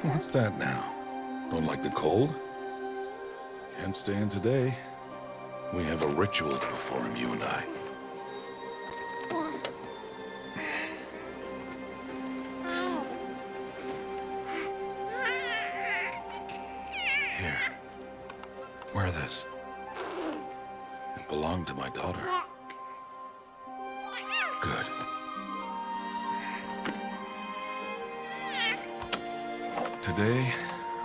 What's that now? Don't like the cold? Can't stay in today. We have a ritual to perform, you and I. Here. Wear this. It belonged to my daughter. Good. Today,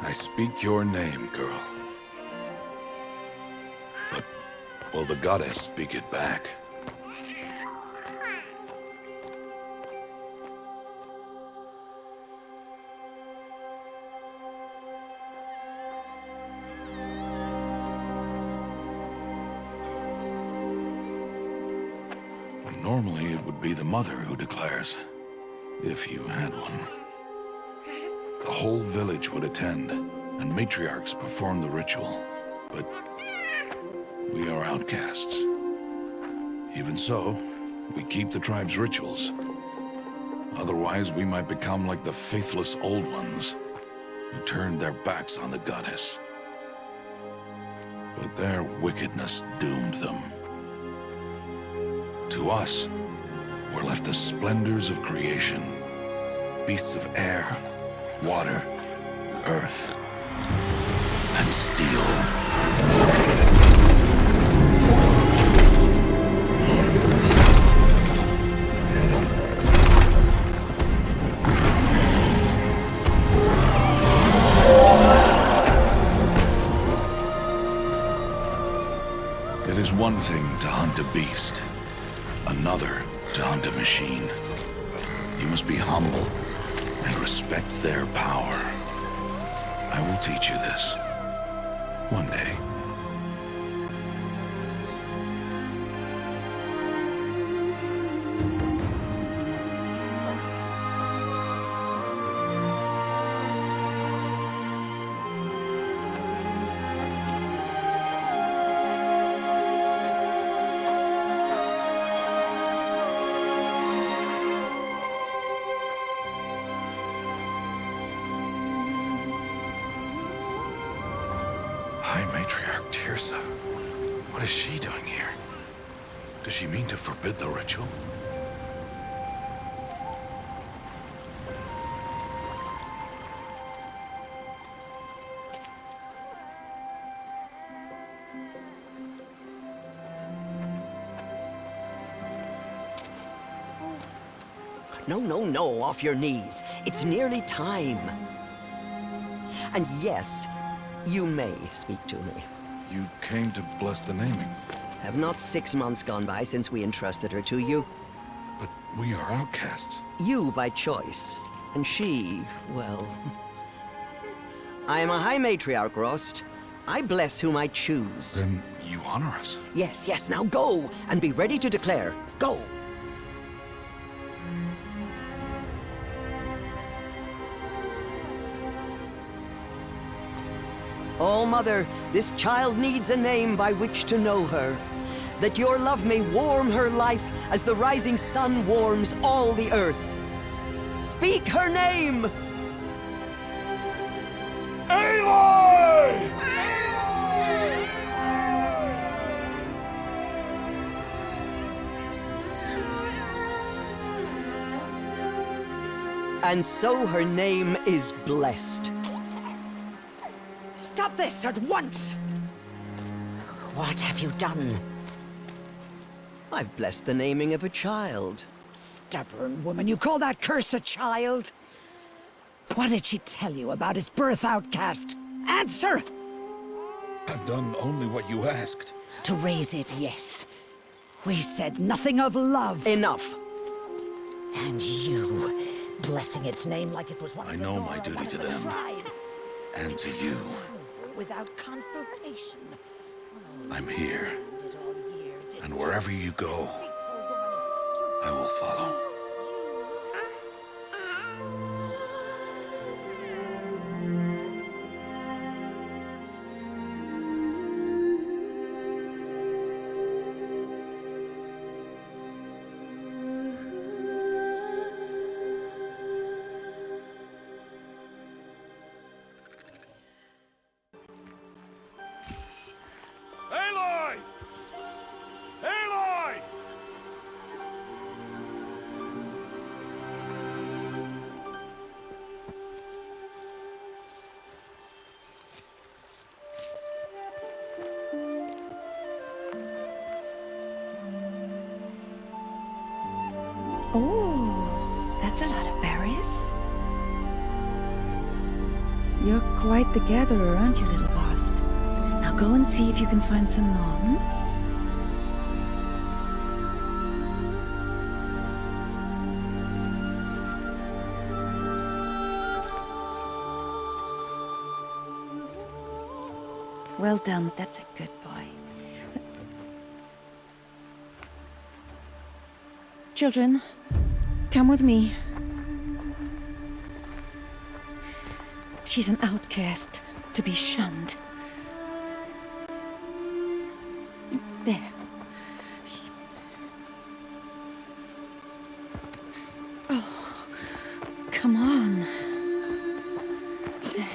I speak your name, girl. But will the goddess speak it back? Normally, it would be the mother who declares, if you had one. The whole village would attend, and matriarchs perform the ritual. But we are outcasts. Even so, we keep the tribe's rituals. Otherwise, we might become like the faithless old ones, who turned their backs on the goddess. But their wickedness doomed them. To us, were left the splendors of creation, beasts of air, water, earth, and steel. It is one thing to hunt a beast, another to hunt a machine. You must be humble and respect their power. I will teach you this. One day. High Matriarch Teersa. What is she doing here? Does she mean to forbid the ritual? No, off your knees. It's nearly time. And yes, you may speak to me. You came to bless the naming, Have not 6 months gone by since we entrusted her to you? but we are outcasts. You by choice, and she, well... I am a High Matriarch, Rost. I bless whom I choose. Then you honor us. Yes, now go, and be ready to declare. Go! Oh, Mother, this child needs a name by which to know her. That your love may warm her life as the rising sun warms all the earth. Speak her name! Aloy! And so her name is blessed. Stop this at once! What have you done? I've blessed the naming of a child. Stubborn woman, you call that curse a child? What did she tell you about his birth, outcast? Answer! I've done only what you asked. To raise it, yes. We said nothing of love. Enough. And you, blessing its name like it was one I of the know Nora, my duty one of to the them. tribe. And to you. Without consultation. I'm here. Did all year, did And wherever you go, deceitful woman, I will follow. Oh, that's a lot of berries. You're quite the gatherer, aren't you, little Bast? Now go and see if you can find some more, hmm? Well done, that's a good boy. Children, come with me. She's an outcast, to be shunned. There. Oh, come on. There.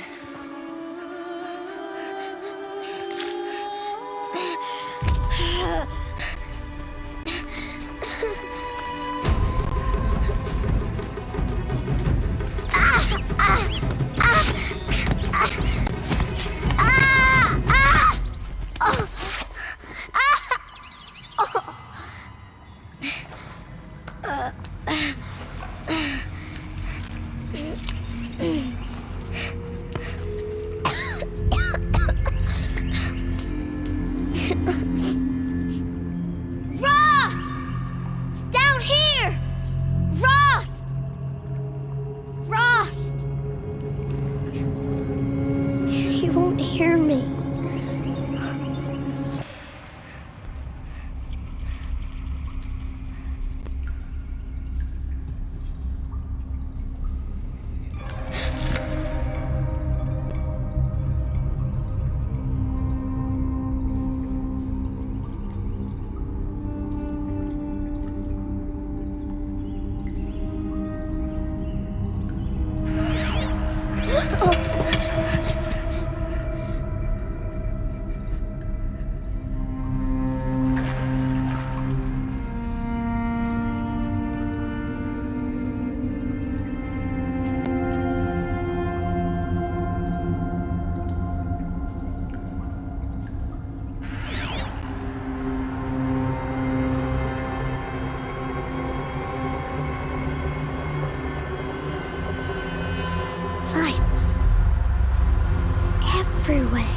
Rost! Down here! Rost! Rost! He won't hear me. Lights. Everywhere.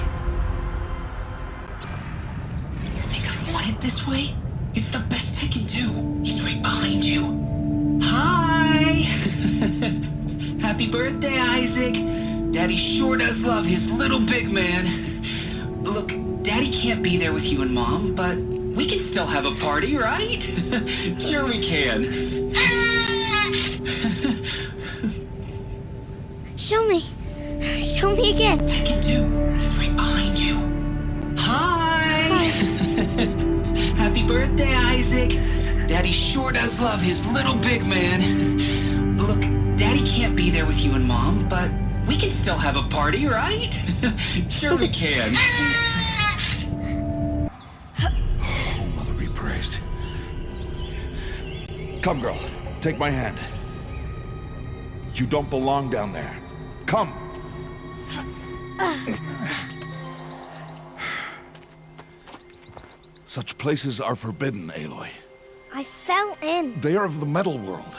You think I want it this way? It's the best I can do. He's right behind you. Hi! Happy birthday, Isaac. Daddy sure does love his little big man. Look, Daddy can't be there with you and Mom, but we can still have a party, right? Sure we can. Show me. Show me again. I can do. He's right behind you. Hi! Happy birthday, Isaac. Daddy sure does love his little big man. Look, Daddy can't be there with you and Mom, but we can still have a party, right? Sure we can. Oh, Mother be praised. Come, girl. Take my hand. You don't belong down there. Come. Such places are forbidden, Aloy. I fell in. They are of the metal world.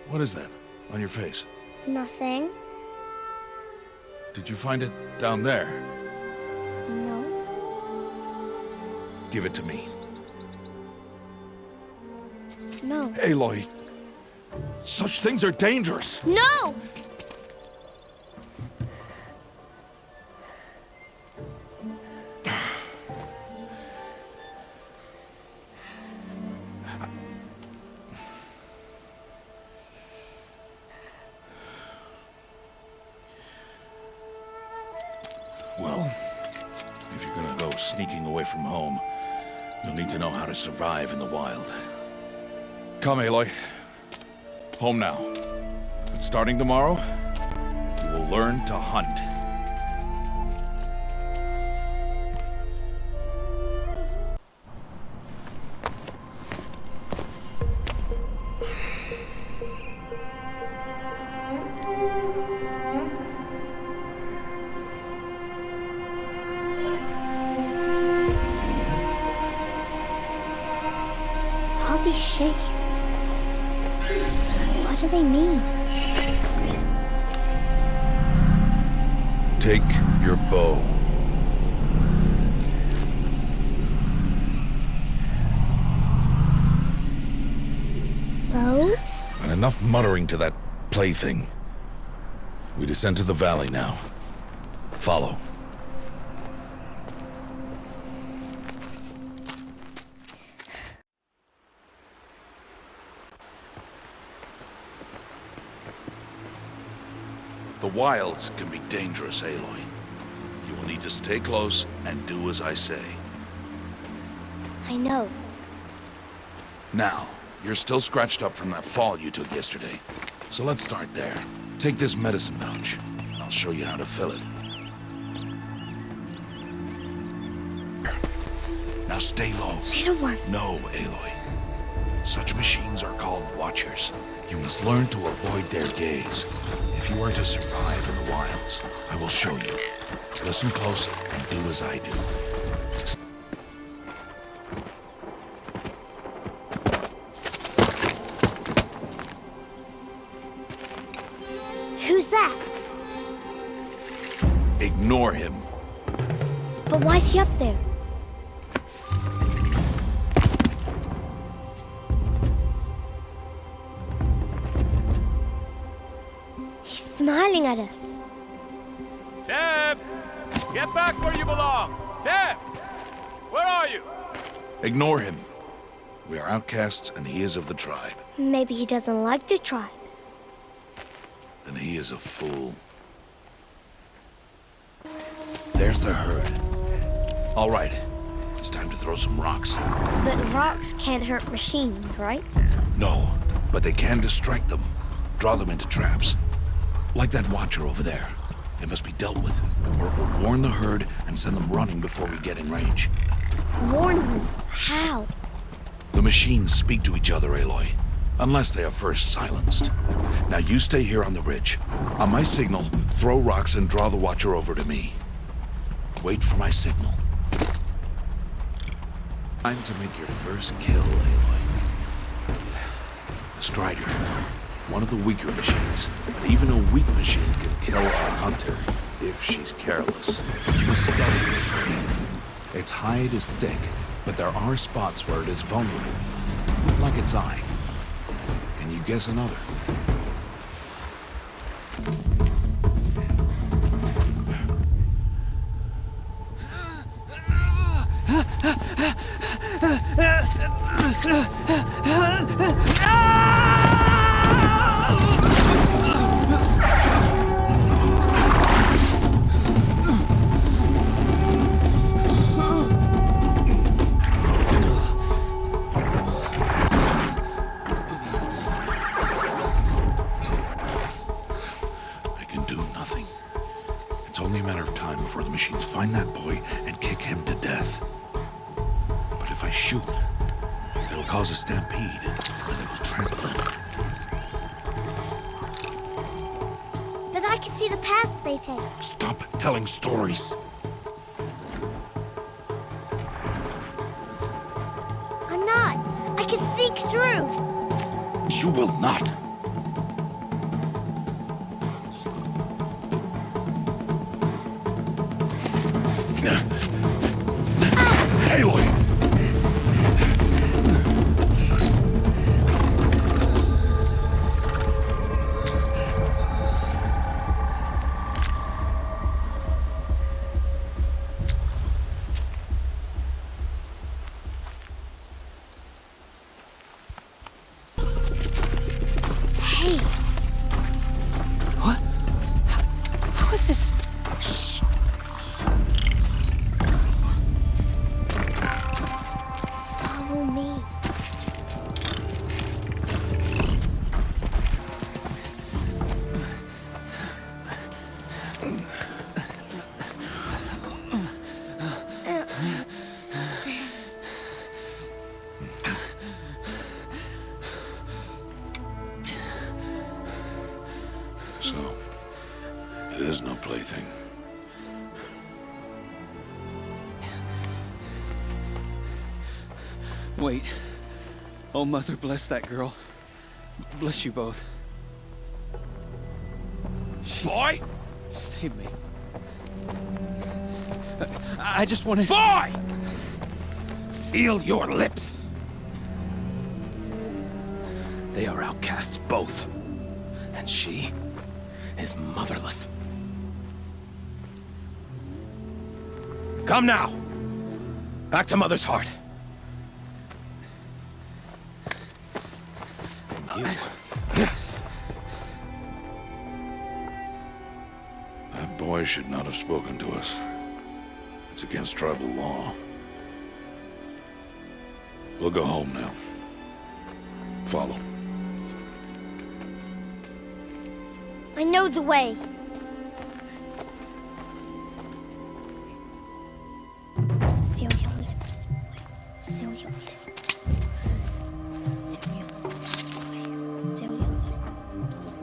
What is that on your face? Nothing. Did you find it down there? No. Give it to me. No. Aloy, such things are dangerous. No! Well, if you're gonna go sneaking away from home, you'll need to know how to survive in the wild. Come, Aloy. Home now. But starting tomorrow, you will learn to hunt. these shapes? What do they mean? Take your bow. Bow? And enough muttering to that plaything. We descend to the valley now. Follow. The wilds can be dangerous, Aloy. You will need to stay close and do as I say. I know. Now, you're still scratched up from that fall you took yesterday. So let's start there. Take this medicine pouch. I'll show you how to fill it. Now stay low. Little one. No, Aloy. Such machines are called Watchers. You must learn to avoid their gaze. If you are to survive in the wilds, I will show you. Listen close and do as I do. Who's that? Ignore him. But why's he up there? He's smiling at us. Teb! Get back where you belong! Teb! Where are you? Ignore him. We are outcasts and he is of the tribe. Maybe he doesn't like the tribe. And he is a fool. There's the herd. All right. It's time to throw some rocks. But rocks can't hurt machines, right? No, but they can distract them. Draw them into traps. Like that Watcher over there. It must be dealt with, or it will warn the herd and send them running before we get in range. Warn them. How? The machines speak to each other, Aloy. Unless they are first silenced. Now you stay here on the ridge. On my signal, throw rocks and draw the Watcher over to me. Wait for my signal. Time to make your first kill, Aloy. The Strider. One of the weaker machines. But even a weak machine can kill a hunter if she's careless. You must study her prey. Its hide is thick, but there are spots where it is vulnerable. Like its eye. Can you guess another? Before the machines find that boy and kick him to death. But if I shoot, it'll cause a stampede, and they will trample him. But I can see the paths they take. Stop telling stories. I'm not. I can sneak through. You will not. Aloy! Hey! What? How is this? Shh! Follow me. So, it is no plaything. Wait. Oh, Mother, bless that girl. Bless you both. Boy! She saved me. I just wanted... Boy! Seal your lips! They are outcasts, both. And she is motherless. Come now! Back to Mother's heart. And you... That boy should not have spoken to us. It's against tribal law. We'll go home now. Follow. I know the way. Seal your lips, boy. Seal your lips. Seal your lips, boy. Seal your lips.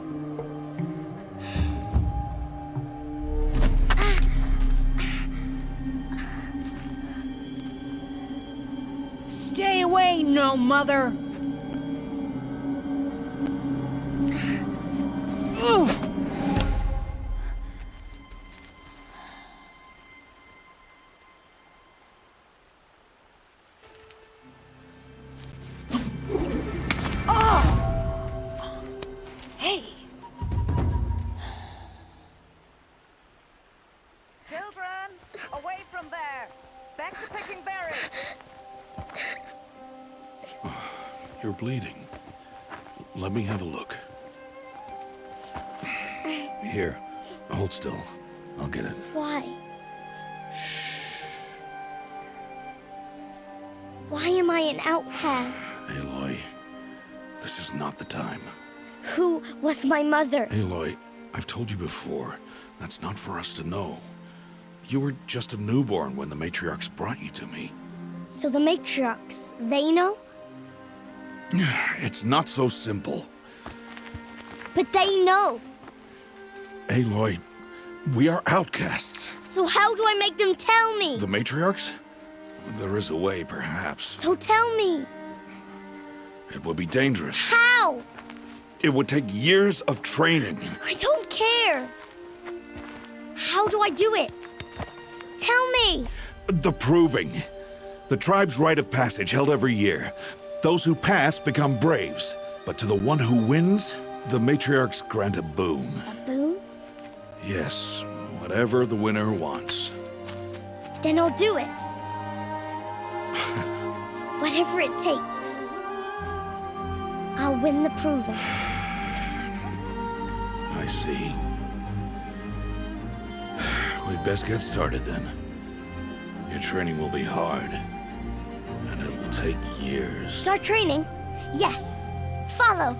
Stay away, no mother! Hey! Children, away from there. Back to picking berries. You're bleeding. Let me have a look. Here, hold still. I'll get it. Why? Why am I an outcast? Aloy, this is not the time. Who was my mother? Aloy, I've told you before, that's not for us to know. You were just a newborn when the matriarchs brought you to me. So the matriarchs, they know? It's not so simple. But they know. Aloy, we are outcasts. So how do I make them tell me? The matriarchs? There is a way, perhaps. So tell me. It would be dangerous. How? It would take years of training. I don't care. How do I do it? Tell me. The proving. The tribe's rite of passage held every year. Those who pass become braves. But to the one who wins, the matriarchs grant a boon. A boon? Yes, whatever the winner wants. Then I'll do it. Whatever it takes. I'll win the proving. I see. We'd best get started then. Your training will be hard, and it will take years. Start training? Yes. Follow.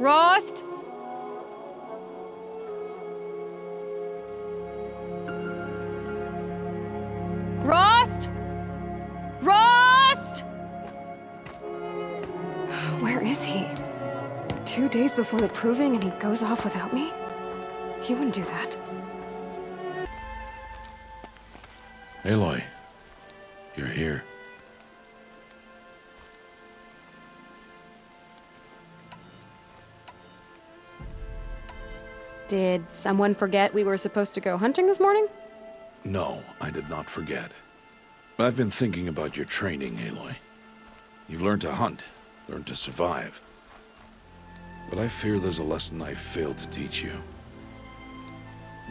Rost? Rost? Rost? Where is he? 2 days before the proving and he goes off without me? He wouldn't do that. Aloy, you're here. Did someone forget we were supposed to go hunting this morning? No, I did not forget. I've been thinking about your training, Aloy. You've learned to hunt, learned to survive. But I fear there's a lesson I failed to teach you.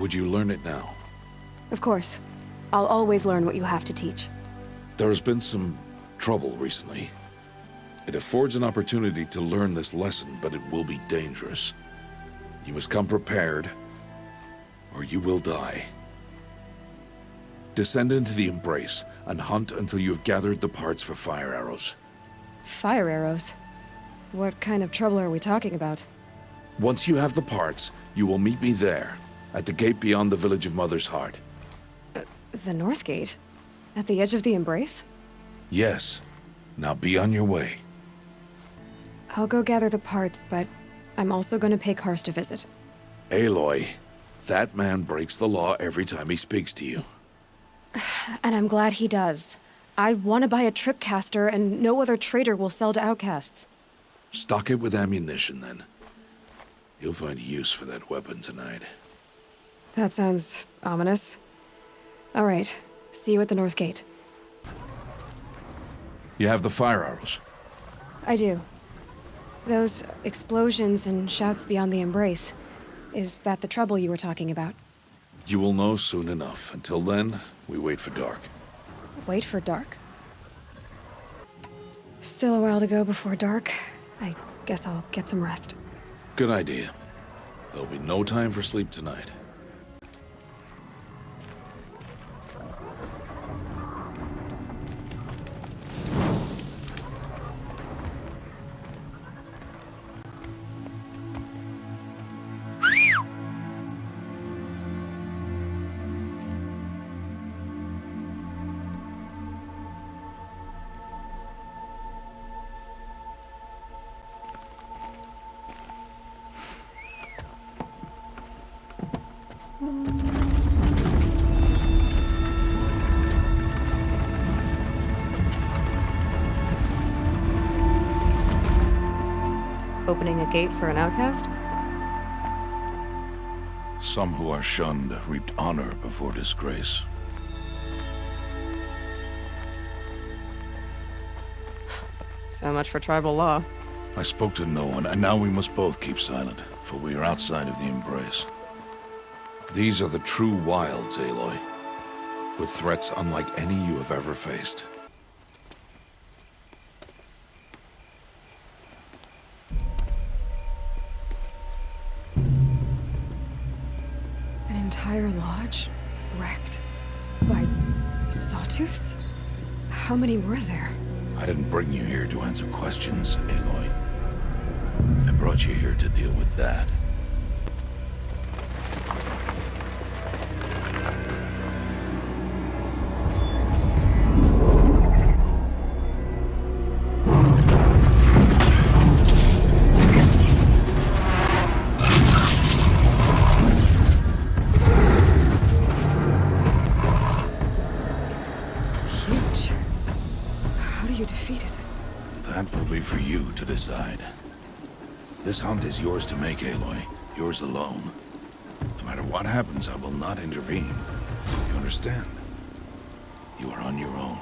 Would you learn it now? Of course. I'll always learn what you have to teach. There has been some trouble recently. It affords an opportunity to learn this lesson, but it will be dangerous. You must come prepared, or you will die. Descend into the Embrace and hunt until you have gathered the parts for fire arrows. Fire arrows? What kind of trouble are we talking about? Once you have the parts, you will meet me there, at the gate beyond the village of Mother's Heart. The North Gate? At the edge of the Embrace? Yes. Now be on your way. I'll go gather the parts, but I'm also going to pay Karst a visit. Aloy, that man breaks the law every time he speaks to you. And I'm glad he does. I want to buy a tripcaster, and no other trader will sell to outcasts. Stock it with ammunition, then. You'll find use for that weapon tonight. That sounds ominous. All right. See you at the North Gate. You have the fire arrows. I do. Those explosions and shouts beyond the Embrace. Is that the trouble you were talking about? You will know soon enough. Until then, we wait for dark. Wait for dark? Still a while to go before dark. I guess I'll get some rest. Good idea. There'll be no time for sleep tonight. Opening a gate for an outcast? Some who are shunned reaped honor before disgrace. So much for tribal law. I spoke to no one, and now we must both keep silent, for we are outside of the Embrace. These are the true wilds, Aloy, with threats unlike any you have ever faced. An entire lodge wrecked by sawtooths? How many were there? I didn't bring you here to answer questions, Aloy. I brought you here to deal with that. That will be for you to decide. This hunt is yours to make, Aloy. Yours alone. No matter what happens, I will not intervene. You understand? You are on your own.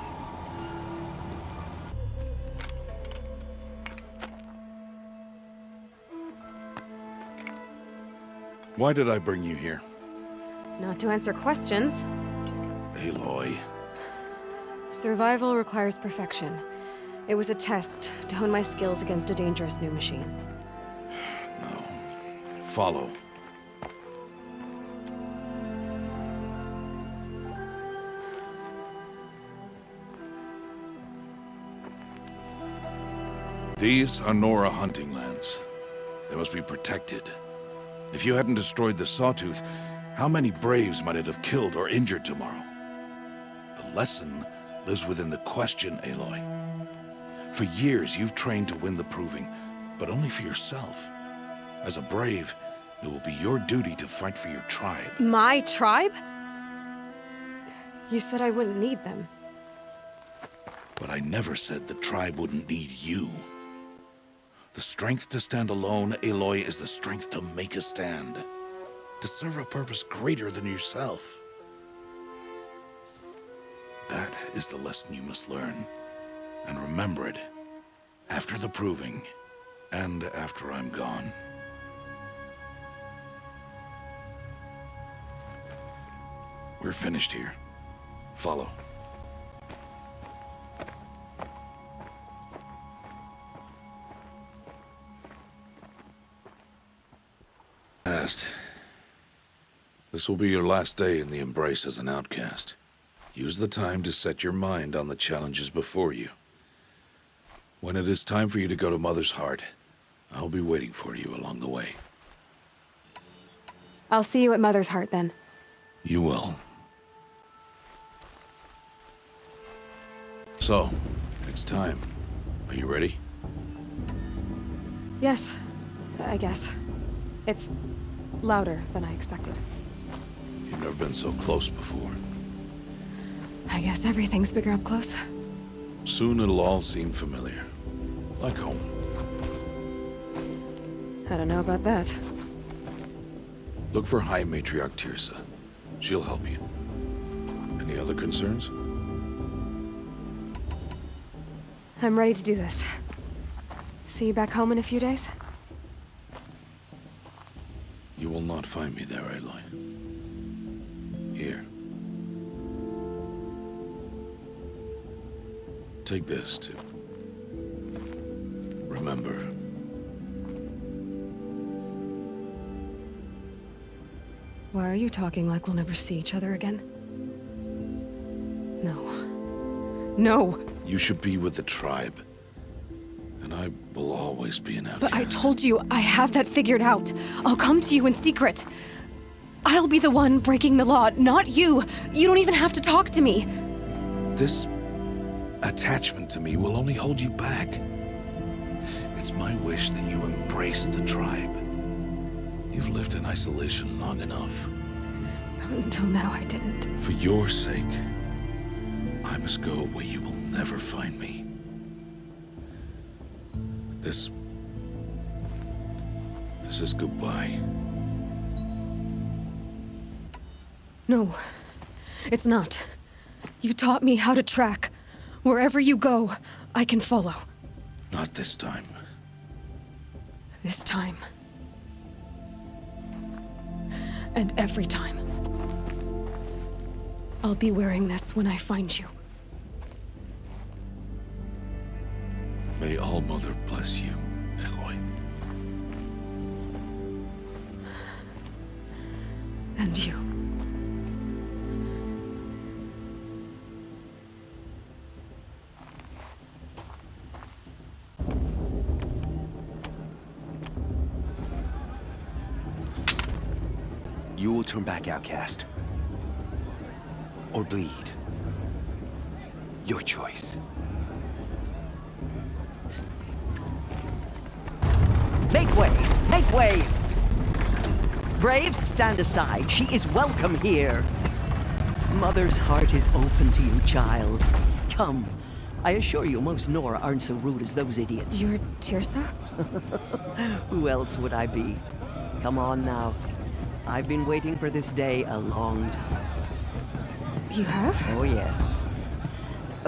Why did I bring you here? Not to answer questions. Aloy. Survival requires perfection. It was a test to hone my skills against a dangerous new machine. No. Follow. These are Nora hunting lands. They must be protected. If you hadn't destroyed the Sawtooth, how many Braves might it have killed or injured tomorrow? The lesson lives within the question, Aloy. For years, you've trained to win the Proving, but only for yourself. As a Brave, it will be your duty to fight for your tribe. My tribe? You said I wouldn't need them. But I never said the tribe wouldn't need you. The strength to stand alone, Aloy, is the strength to make a stand. To serve a purpose greater than yourself. That is the lesson you must learn. And remember it. After the Proving, and after I'm gone. We're finished here. Follow. This will be your last day in the Embrace as an outcast. Use the time to set your mind on the challenges before you. When it is time for you to go to Mother's Heart, I'll be waiting for you along the way. I'll see you at Mother's Heart then. You will. So, it's time. Are you ready? Yes, I guess. It's louder than I expected. You've never been so close before. I guess everything's bigger up close. Soon it'll all seem familiar. Like home. I don't know about that. Look for High Matriarch Teersa. She'll help you. Any other concerns? I'm ready to do this. See you back home in a few days? You will not find me there, Aloy. Here. Take this, too. Remember. Why are you talking like we'll never see each other again? No. No! You should be with the tribe. And I will always be an outcast. But I told you, I have that figured out. I'll come to you in secret. I'll be the one breaking the law, not you. You don't even have to talk to me. This attachment to me will only hold you back. It's my wish that you embrace the tribe. You've lived in isolation long enough. Until now, I didn't. For your sake, I must go where you will never find me. This is goodbye. No, it's not. You taught me how to track. Wherever you go, I can follow. Not this time. This time. And every time. I'll be wearing this when I find you. May All Mother bless you, Aloy. And you. You will turn back, outcast. Or bleed. Your choice. Make way! Make way! Braves, stand aside. She is welcome here. Mother's heart is open to you, child. Come. I assure you, most Nora aren't so rude as those idiots. You're Teersa? Who else would I be? Come on now. I've been waiting for this day a long time. You have? Oh, yes.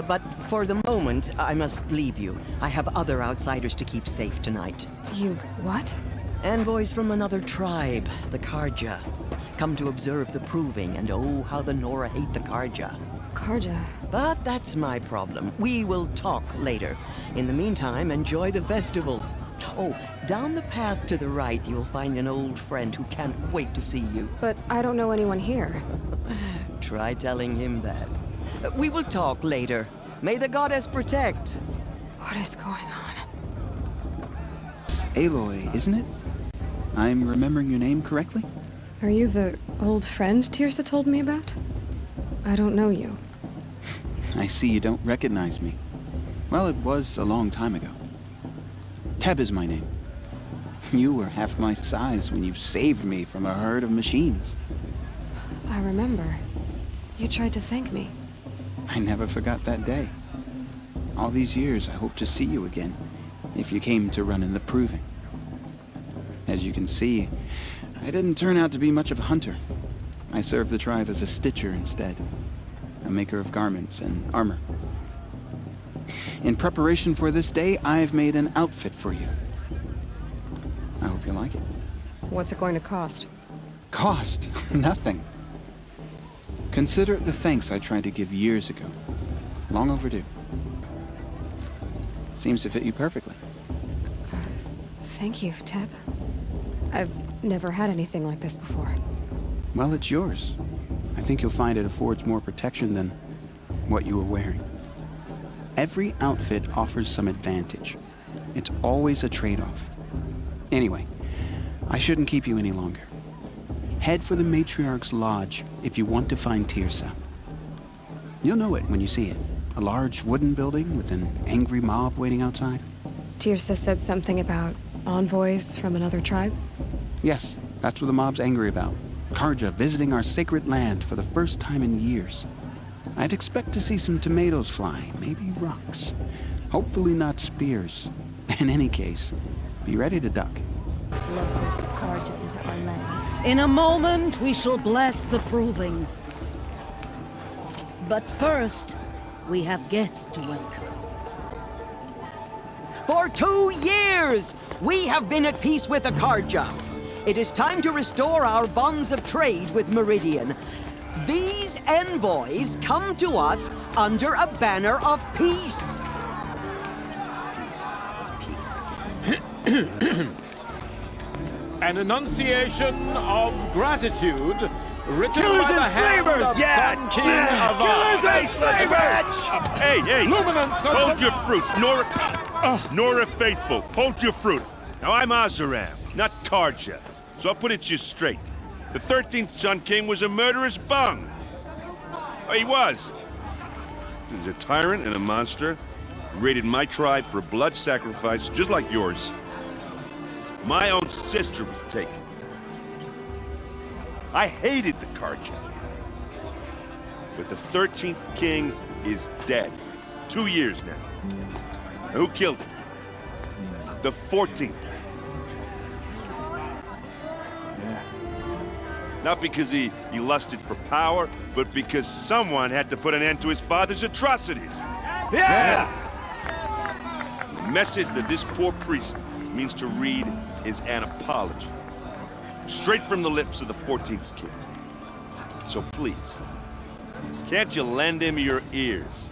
But for the moment, I must leave you. I have other outsiders to keep safe tonight. You what? Envoys from another tribe, the Carja. Come to observe the Proving, and oh, how the Nora hate the Carja. Carja? But that's my problem. We will talk later. In the meantime, enjoy the festival. Oh, down the path to the right, you'll find an old friend who can't wait to see you. But I don't know anyone here. Try telling him that. We will talk later. May the goddess protect. What is going on? Aloy, isn't it? I'm remembering your name correctly? Are you the old friend Tirsa told me about? I don't know you. I see you don't recognize me. Well, it was a long time ago. Teb is my name. You were half my size when you saved me from a herd of machines. I remember. You tried to thank me. I never forgot that day. All these years, I hope to see you again, if you came to run in the Proving. As you can see, I didn't turn out to be much of a hunter. I served the tribe as a stitcher instead, a maker of garments and armor. In preparation for this day, I've made an outfit for you. I hope you like it. What's it going to cost? Cost? Nothing. Consider it the thanks I tried to give years ago. Long overdue. Seems to fit you perfectly. Thank you, Teb. I've never had anything like this before. Well, it's yours. I think you'll find it affords more protection than what you were wearing. Every outfit offers some advantage. It's always a trade-off. Anyway, I shouldn't keep you any longer. Head for the Matriarch's Lodge if you want to find Tirsa. You'll know it when you see it. A large wooden building with an angry mob waiting outside. Tirsa said something about envoys from another tribe? Yes, that's what the mob's angry about. Carja visiting our sacred land for the first time in years. I'd expect to see some tomatoes fly, maybe rocks. Hopefully not spears. In any case, be ready to duck. In a moment, we shall bless the Proving. But first, we have guests to welcome. For 2 years, we have been at peace with the Carja. It is time to restore our bonds of trade with Meridian. These envoys come to us under a banner of peace. An enunciation of gratitude written Killers by the and hand slavers! of Yeah! Sun King Yeah! Avad. Killers and slavers! Hey, hey! Luminance of Hold the- your fruit, Nora Faithful. Hold your fruit. Now, I'm Azaram, not Carja, so I'll put it to you straight. The 13th Sun King was a murderous bung. Oh, he was. He was a tyrant and a monster. He raided my tribe for blood sacrifice, just like yours. My own sister was taken. I hated the Carja. But the 13th king is dead. 2 years now. And who killed him? The 14th. Not because he lusted for power, but because someone had to put an end to his father's atrocities. Yeah! The message that this poor priest means to read is an apology. Straight from the lips of the 14th king. So please, can't you lend him your ears?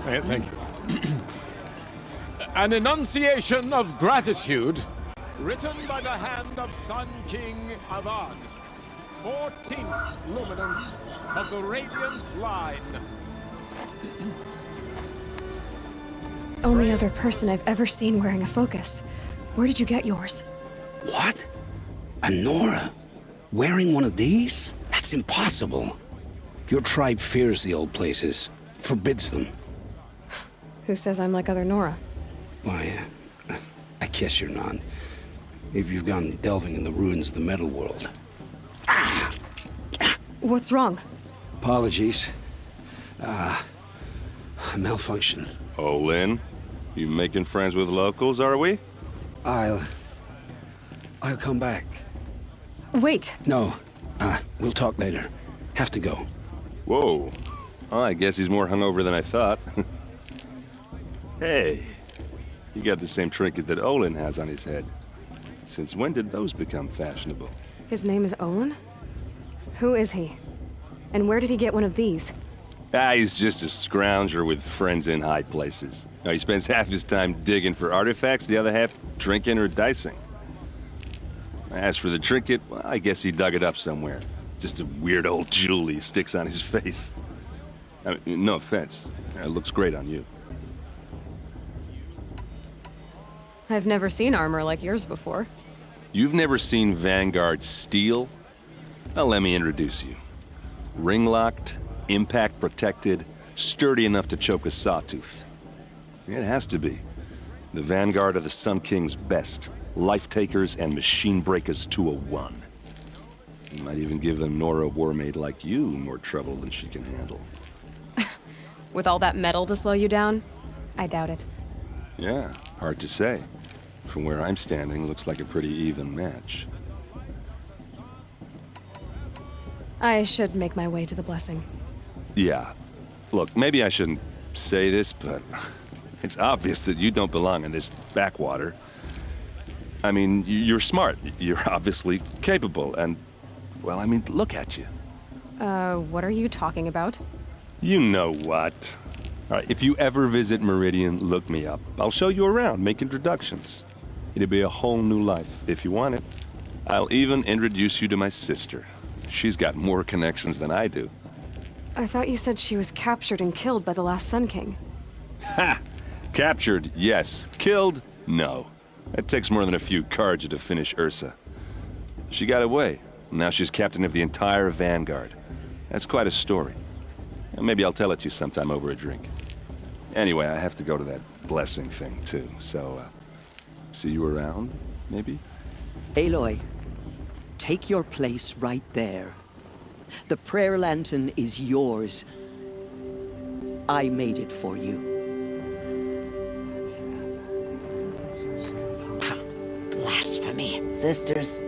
Thank you. An enunciation of gratitude written by the hand of Sun King Avad, 14th luminance of the Radiant Line. Only other person I've ever seen wearing a focus. Where did you get yours? What? A Nora? Wearing one of these? That's impossible. Your tribe fears the old places, forbids them. Who says I'm like other Nora? Why, I guess you're not. If you've gone delving in the ruins of the metal world. What's wrong? Apologies. Malfunction. Oh, Lynn, you making friends with locals, are we? I'll come back. Wait. No, we'll talk later. Have to go. Whoa. Well, I guess he's more hungover than I thought. Hey, you got the same trinket that Olin has on his head. Since when did those become fashionable? His name is Olin? Who is he? And where did he get one of these? He's just a scrounger with friends in high places. Now, he spends half his time digging for artifacts, the other half drinking or dicing. As for the trinket, well, I guess he dug it up somewhere. Just a weird old jewel he sticks on his face. I mean, no offense. It looks great on you. I've never seen armor like yours before. You've never seen Vanguard steel? Well, let me introduce you. Ring-locked, impact-protected, sturdy enough to choke a sawtooth. It has to be. The Vanguard of the Sun King's best. Life-takers and machine breakers to a one. You might even give a Nora Warmaid like you more trouble than she can handle. With all that metal to slow you down? I doubt it. Yeah, hard to say. From where I'm standing, looks like a pretty even match. I should make my way to the blessing. Yeah. Look, maybe I shouldn't say this, but it's obvious that you don't belong in this backwater. I mean, you're smart. You're obviously capable, and, well, I mean, look at you. What are you talking about? You know what. All right, if you ever visit Meridian, look me up. I'll show you around, make introductions. It'll be a whole new life, if you want it. I'll even introduce you to my sister. She's got more connections than I do. I thought you said she was captured and killed by the last Sun King. Ha! Captured, yes. Killed, no. It takes more than a few Carja to finish Ursa. She got away. Now she's captain of the entire Vanguard. That's quite a story. Maybe I'll tell it to you sometime over a drink. Anyway, I have to go to that blessing thing, too. So, see you around, maybe? Aloy, take your place right there. The prayer lantern is yours. I made it for you. Blasphemy, sisters.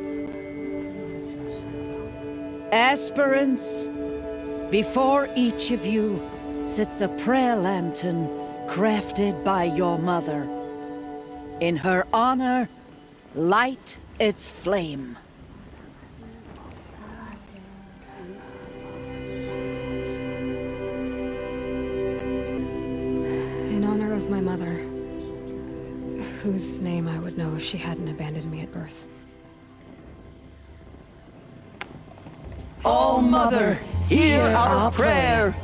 Aspirants, before each of you sits a prayer lantern crafted by your mother. In her honor, light its flame. In honor of my mother, whose name I would know if she hadn't abandoned me at birth. All Mother, hear our prayer.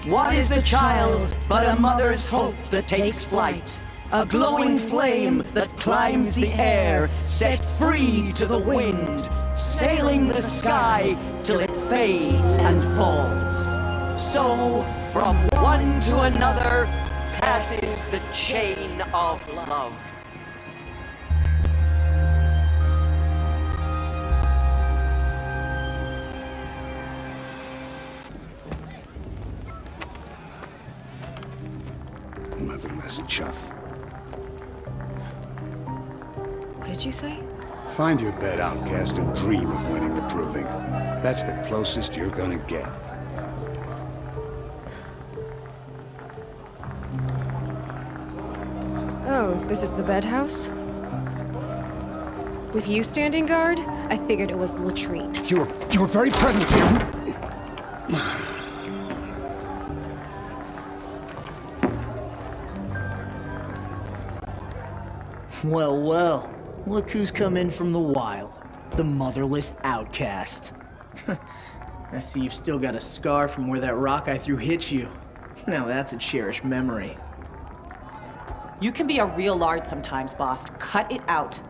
What is the child but a mother's hope that takes flight? A glowing flame that climbs the air, set free to the wind, sailing the sky till it fades and falls. So, from one to another, passes the chain of love. Motherless chuff. What did you say? Find your bed, outcast, and dream of winning the Proving. That's the closest you're gonna get. Oh, this is the bedhouse? With you standing guard, I figured it was the latrine. You're very present here. Well, well. Look who's come in from the wild. The motherless outcast. I see you've still got a scar from where that rock I threw hit you. Now that's a cherished memory. You can be a real lard sometimes, boss. Cut it out.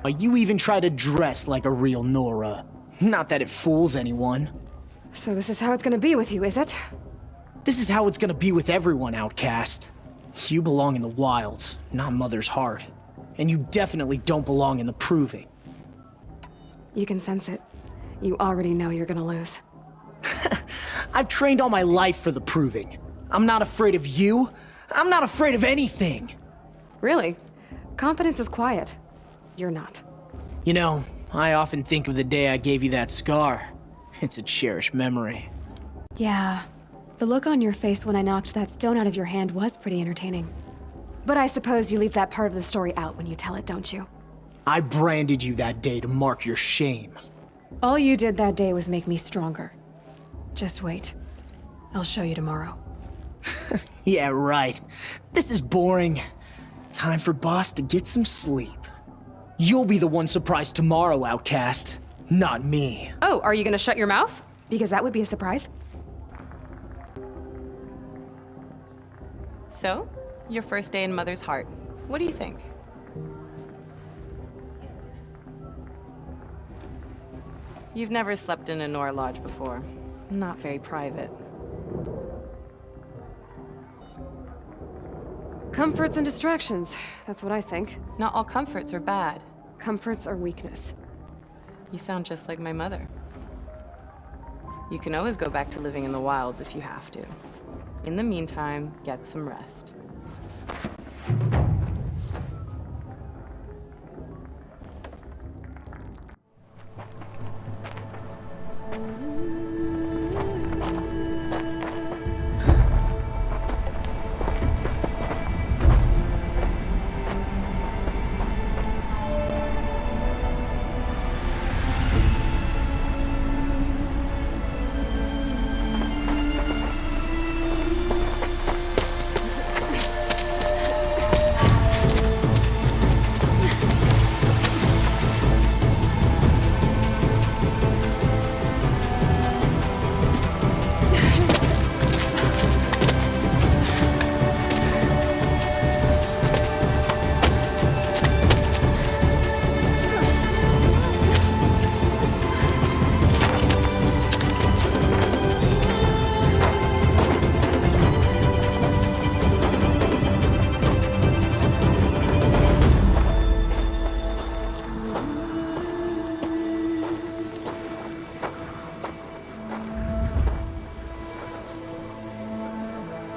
You even try to dress like a real Nora. Not that it fools anyone. So this is how it's gonna be with you, is it? This is how it's gonna be with everyone, outcast. You belong in the wilds, not Mother's heart. And you definitely don't belong in the Proving. You can sense it. You already know you're gonna lose. I've trained all my life for the Proving. I'm not afraid of you. I'm not afraid of anything. Really? Confidence is quiet. You're not. You know, I often think of the day I gave you that scar. It's a cherished memory. Yeah. The look on your face when I knocked that stone out of your hand was pretty entertaining. But I suppose you leave that part of the story out when you tell it, don't you? I branded you that day to mark your shame. All you did that day was make me stronger. Just wait. I'll show you tomorrow. Yeah, right. This is boring. Time for Boss to get some sleep. You'll be the one surprised tomorrow, outcast. Not me. Oh, are you gonna shut your mouth? Because that would be a surprise. So, Your first day in Mother's heart. What do you think? You've never slept in a Nora Lodge before. Not very private. Comforts and distractions. That's what I think. Not all comforts are bad. Comforts are weakness. You sound just like my mother. You can always go back to living in the wilds if you have to. In the meantime, get some rest.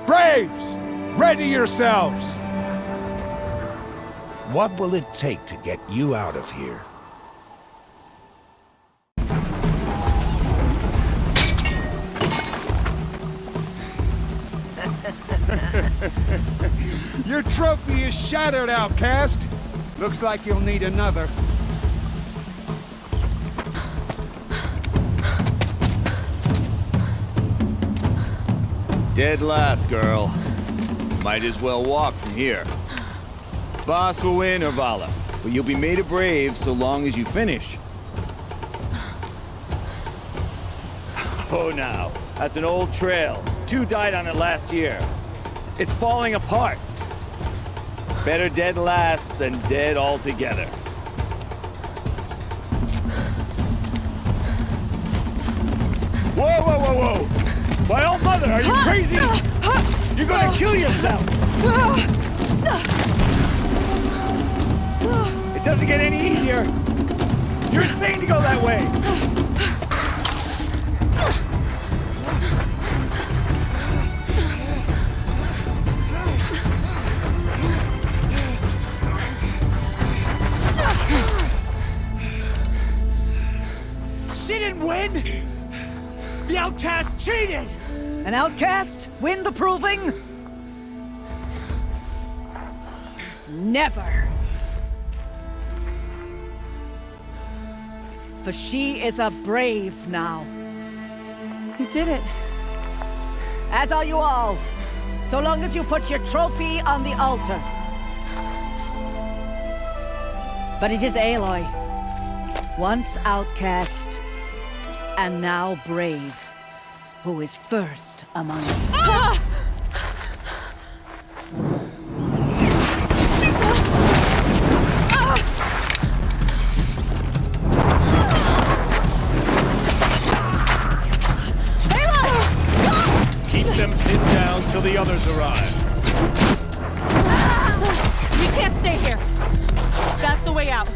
Braves! Ready yourselves! What will it take to get you out of here? Your trophy is shattered, outcast. Looks like you'll need another. Dead last, girl. Might as well walk from here. Boss will win, Urvala, but you'll be made a brave so long as you finish. Oh, now, that's an old trail. 2 died on it last year. It's falling apart. Better dead last than dead altogether. Whoa, whoa, whoa, whoa! My old mother, are you crazy? You're gonna kill yourself! It doesn't get any easier! You're insane to go that way! She didn't win! The outcast cheated! An outcast? Win the proving? Never. For she is a brave now. You did it. As are you all. So long as you put your trophy on the altar. But it is Aloy. Once outcast, and now brave, who is first among you. Keep them pinned down till the others arrive. We can't stay here. That's the way out.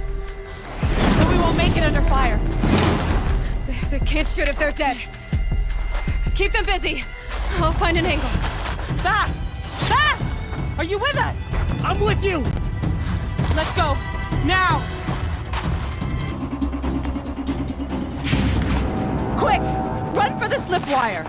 But we won't make it under fire. They can't shoot if they're dead. Keep them busy. I'll find an angle. Bast! Bast! Are you with us? I'm with you! Let's go. Now! Quick! Run for the slip wire!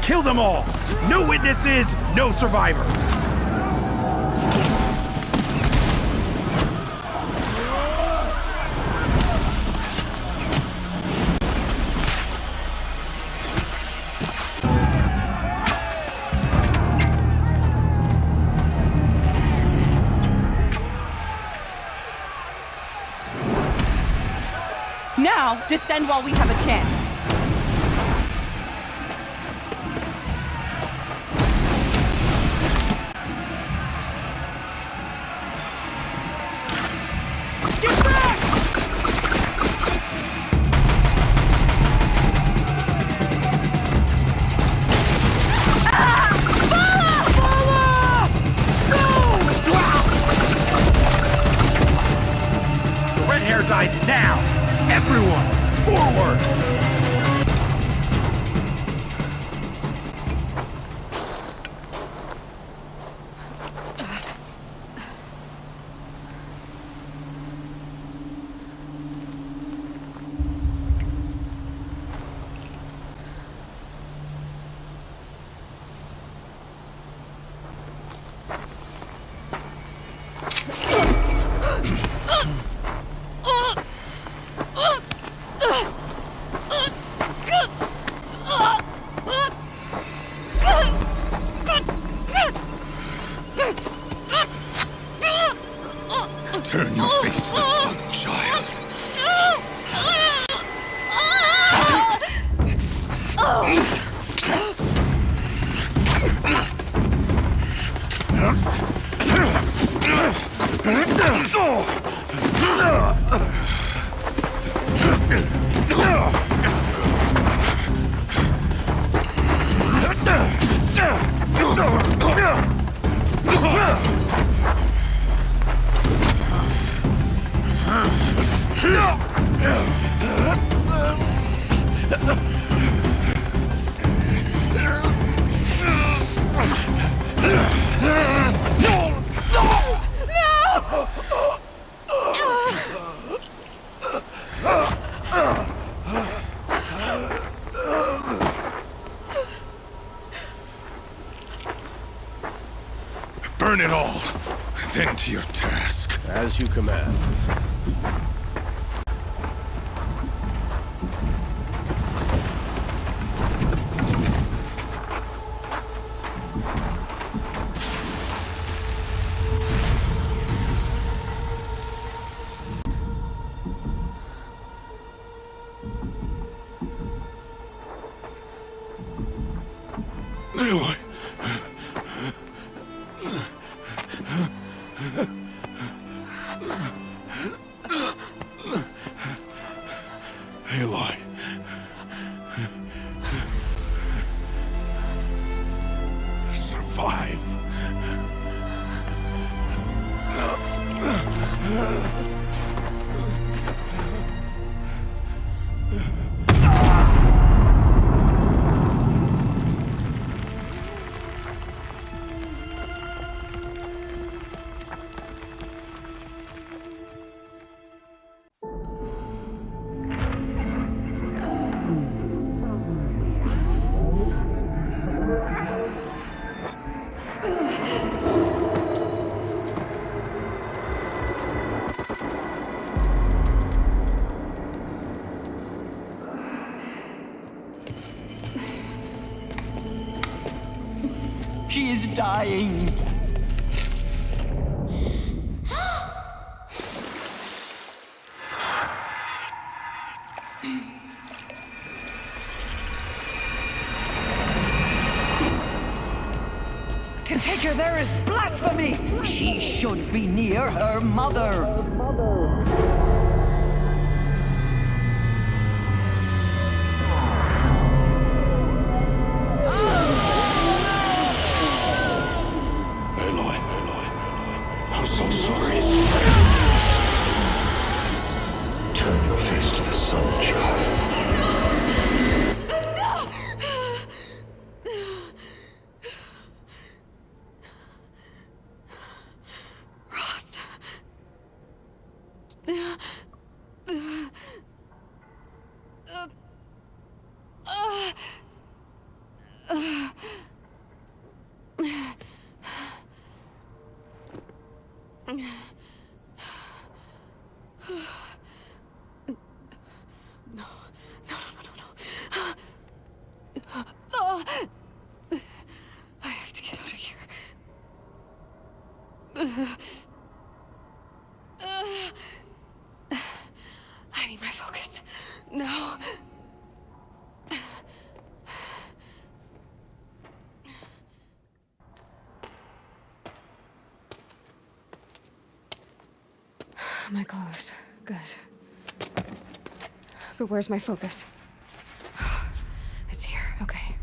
Kill them all! No witnesses, no survivors! Now! now, descend while we have a chance. Dies now! Everyone, forward! Turn your face to the sun, child. Burn it all, then to your task. As you command. Aloy. Aloy. Survive. She is dying. To take her there is blasphemy! She should be near her mother. Aloy, I'm so sorry. Turn your face to the sun, child. I have to get out of here. I need my focus. My clothes. Good. But where's my focus? It's here. Okay.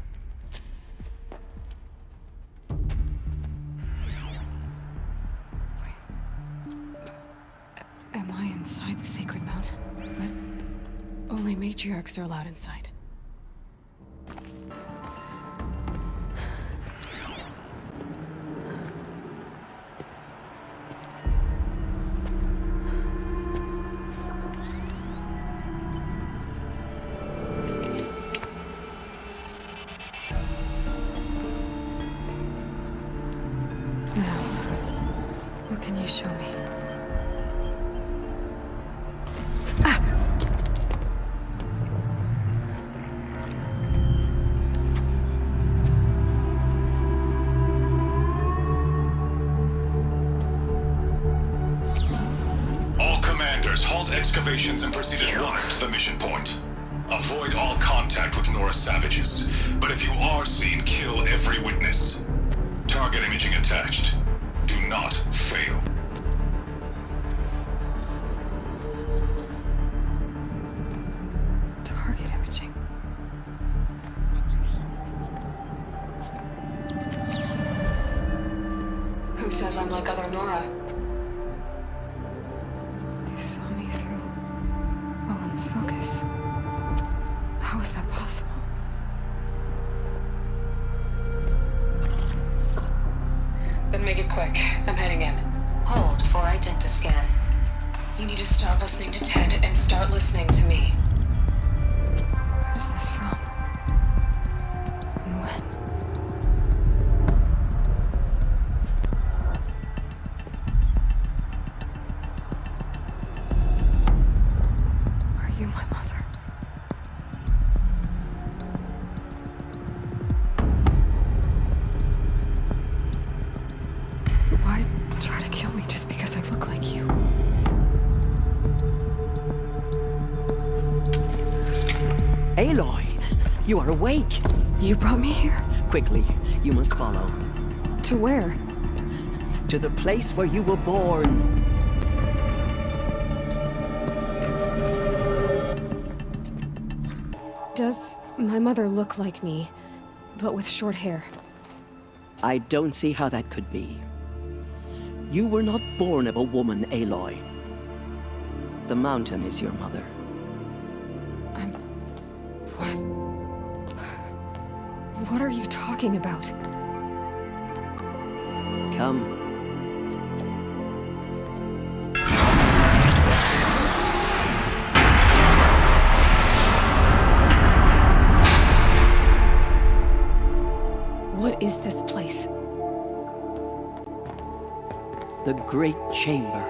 Am I inside the sacred mountain? But only matriarchs are allowed inside. What can you show me? All commanders, halt excavations and proceed at once to the mission point. Avoid all contact with Nora savages, but if you are seen, kill every witness. Target imaging attached. Do not fail. Target imaging. Who says I'm like other Nora? They saw me through Owen's focus. How is that possible? Then make it quick. I'm heading in. Hold for identiscan. You need to stop listening to Ted and start listening to me. Where's this from? And when? Are you my mother? Why try to kill me just because I look like you? Aloy, you are awake. You brought me here? Quickly, you must follow. To where? To the place where you were born. Does my mother look like me, but with short hair? I don't see how that could be. You were not born of a woman, Aloy. The mountain is your mother. What are you talking about? Come. What is this place? The Great Chamber,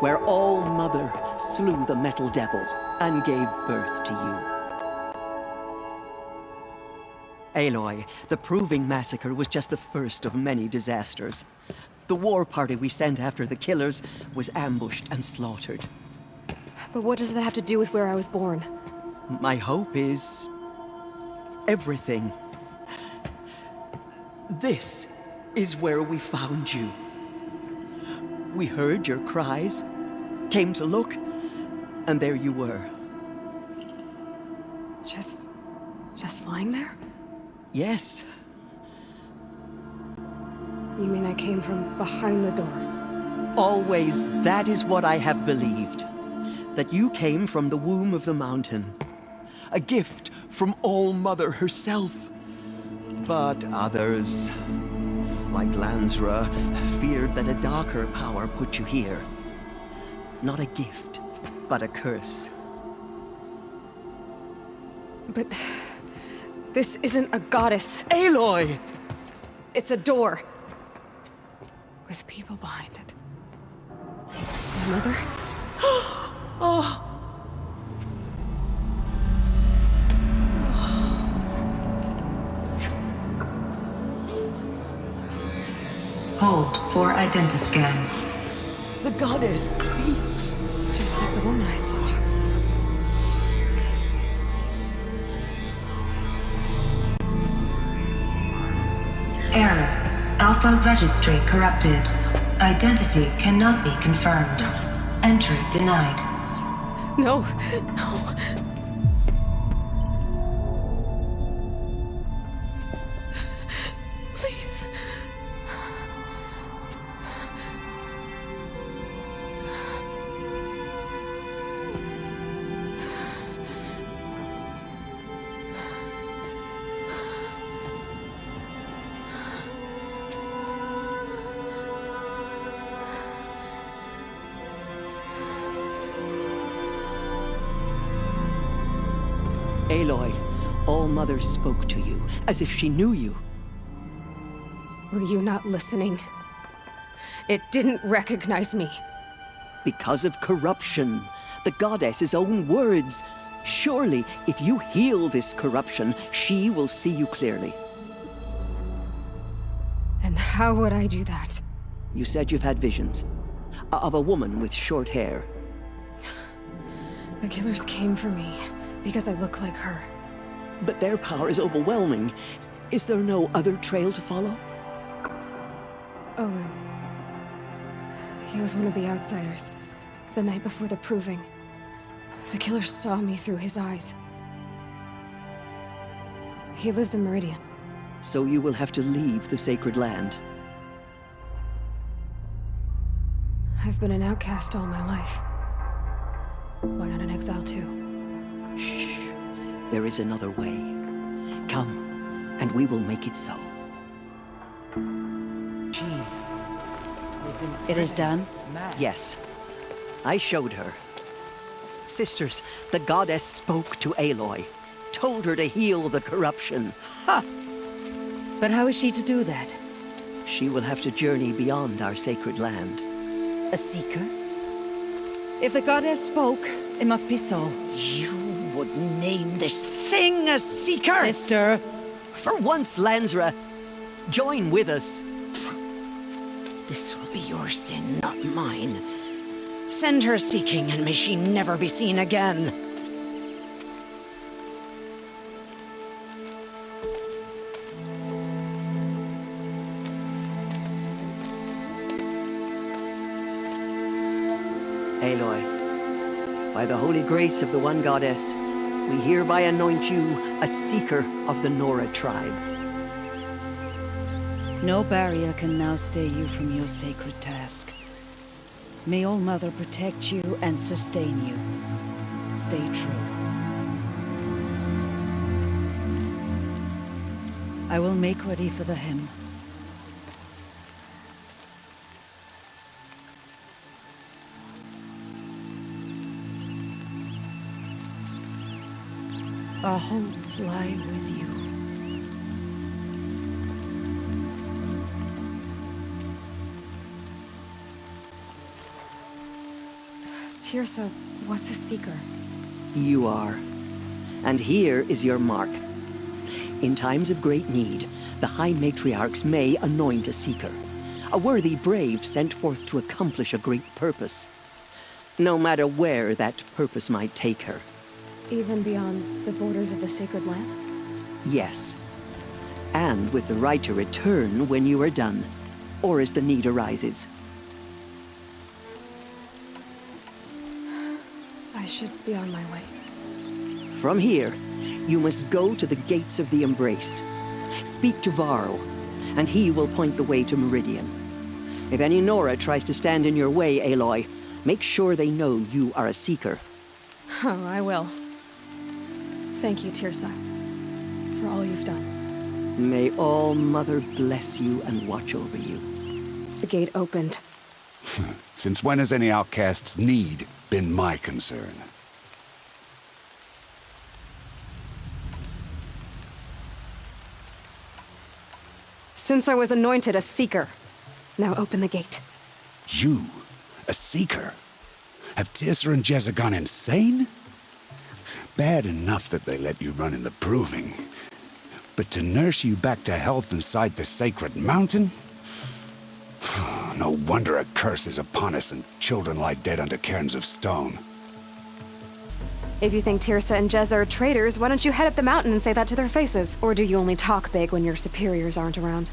where All Mother slew the Metal Devil and gave birth to you. Aloy, the Proving Massacre was just the first of many disasters. The war party we sent after the killers was ambushed and slaughtered. But what does that have to do with where I was born? My hope is everything. This is where we found you. We heard your cries, came to look, and there you were. Just lying there? Yes. You mean I came from behind the door? Always, that is what I have believed. That you came from the womb of the mountain. A gift from All Mother herself. But others, like Lansra, feared that a darker power put you here. Not a gift, but a curse. But this isn't a goddess. Aloy! It's a door. With people behind it. My mother? Oh! Hold for identiscan. The goddess speaks. Just like the woman I saw. Error. Alpha registry corrupted. Identity cannot be confirmed. Entry denied. No, no. Please. Aloy, All-Mother spoke to you, as if she knew you. Were you not listening? It didn't recognize me. Because of corruption. The goddess's own words. Surely, if you heal this corruption, she will see you clearly. And how would I do that? You said you've had visions. Of a woman with short hair. The killers came for me because I look like her. But their power is overwhelming. Is there no other trail to follow? Olin. He was one of the outsiders. The night before the proving. The killer saw me through his eyes. He lives in Meridian. So you will have to leave the sacred land. I've been an outcast all my life. Why not an exile too? Shh. There is another way. Come, and we will make it so. Chief. It is done? Yes. I showed her. Sisters, the goddess spoke to Aloy. Told her to heal the corruption. Ha! But how is she to do that? She will have to journey beyond our sacred land. A seeker? If the goddess spoke, it must be so. You would name this thing a seeker? Sister! For once, Lansra, join with us. This will be your sin, not mine. Send her seeking, and may she never be seen again. Aloy, by the holy grace of the One Goddess, we hereby anoint you a seeker of the Nora tribe. No barrier can now stay you from your sacred task. May All-Mother protect you and sustain you. Stay true. I will make ready for the hymn. Our homes lie with you. Teersa, what's a seeker? You are. And here is your mark. In times of great need, the High Matriarchs may anoint a seeker. A worthy brave sent forth to accomplish a great purpose. No matter where that purpose might take her. Even beyond the borders of the sacred land? Yes. And with the right to return when you are done, or as the need arises. I should be on my way. From here, you must go to the gates of the Embrace. Speak to Varl, and he will point the way to Meridian. If any Nora tries to stand in your way, Aloy, make sure they know you are a seeker. Oh, I will. Thank you, Teersa, for all you've done. May All-Mother bless you and watch over you. The gate opened. Since when has any outcast's need been my concern? Since I was anointed a seeker. Now open the gate. You? A seeker? Have Teersa and Jezza gone insane? Bad enough that they let you run in the proving. But to nurse you back to health inside the sacred mountain? No wonder a curse is upon us and children lie dead under cairns of stone. If you think Teersa and Jezza are traitors, why don't you head up the mountain and say that to their faces? Or do you only talk big when your superiors aren't around?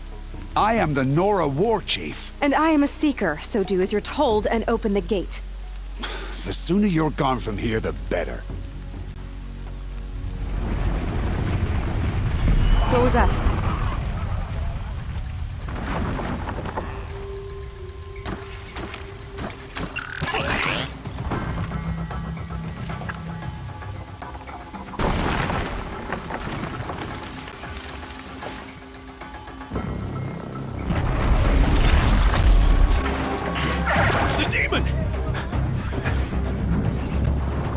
I am the Nora war chief. And I am a seeker, so do as you're told and open the gate. The sooner you're gone from here, the better. What was that? The demon!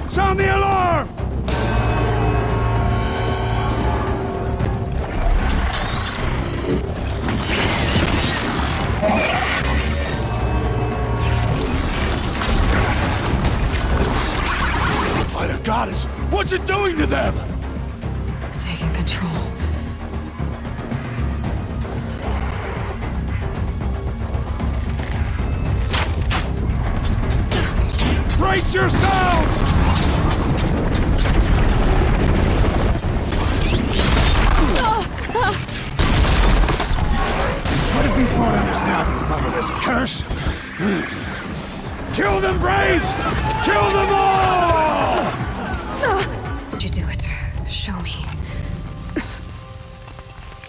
Sound the alarm! By the goddess, what's it doing to them? Taking control. Brace yourselves! What have we brought on us now because of this curse? Kill them, Braves! Kill them all! How'd you do it? Show me.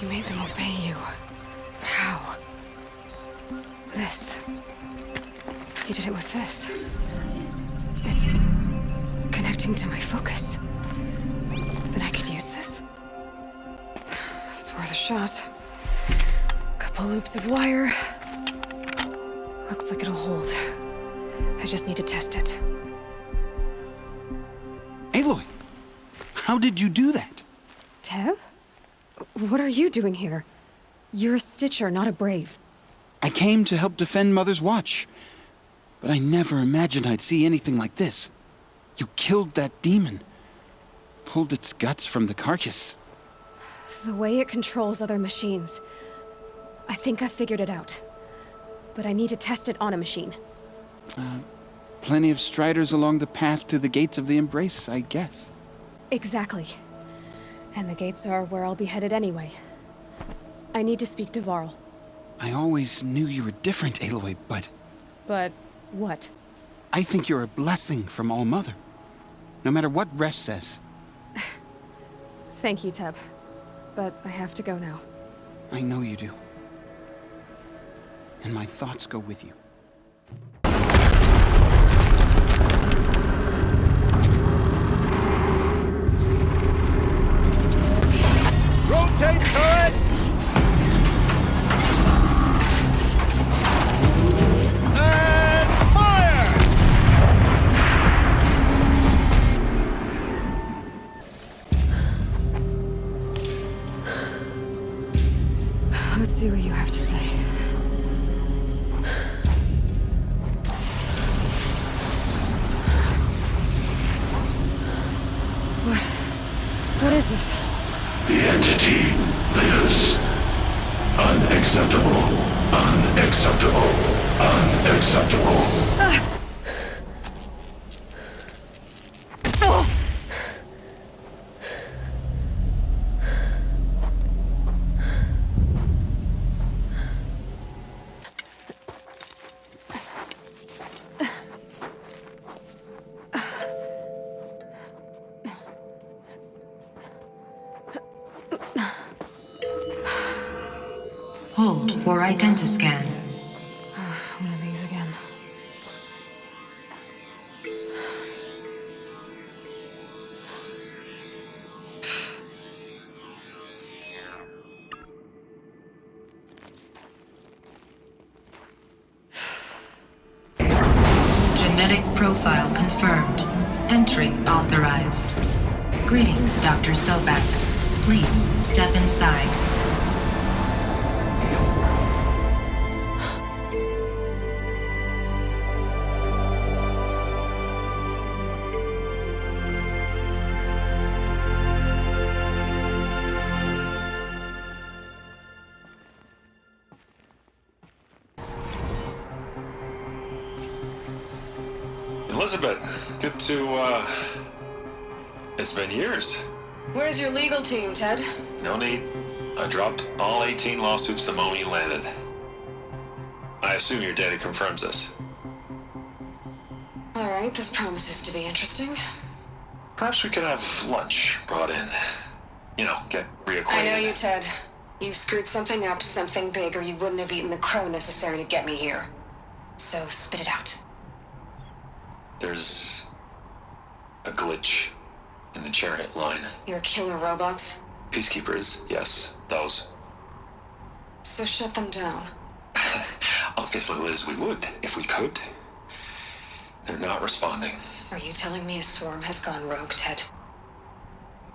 You made them obey you. How? This. You did it with this. It's connecting to my focus. Then I could use this. It's worth a shot. Couple loops of wire. Looks like it'll hold. I just need to test it. Aloy, how did you do that? Teb? What are you doing here? You're a Stitcher, not a Brave. I came to help defend Mother's Watch, but I never imagined I'd see anything like this. You killed that demon, pulled its guts from the carcass. The way it controls other machines. I think I figured it out. But I need to test it on a machine. Plenty of striders along the path to the gates of the Embrace, I guess. Exactly. And the gates are where I'll be headed anyway. I need to speak to Varl. I always knew you were different, Aloy, but But what? I think you're a blessing from All Mother. No matter what Resh says. Thank you, Teb. But I have to go now. I know you do. And my thoughts go with you. Rotate turret! And fire! Let's see what you have to say. What is this? The entity lives. Unacceptable. Unacceptable. Unacceptable. Hold for identiscan. One of these again. Genetic profile confirmed. Entry authorized. Greetings, Dr. Sobek. Please step inside. Elizabeth, good to, it's been years. Where's your legal team, Ted? No need. I dropped all 18 lawsuits the moment you landed. I assume your data confirms this. All right. right, this promises to be interesting. Perhaps we could have lunch brought in. You know, get reacquainted. I know you, Ted. You screwed something up, something big, or you wouldn't have eaten the crow necessary to get me here. So spit it out. There's a glitch in the chariot line. Your killer robots? Peacekeepers, yes, those. So shut them down. Obviously, Liz, we would, if we could. They're not responding. Are you telling me a swarm has gone rogue, Ted?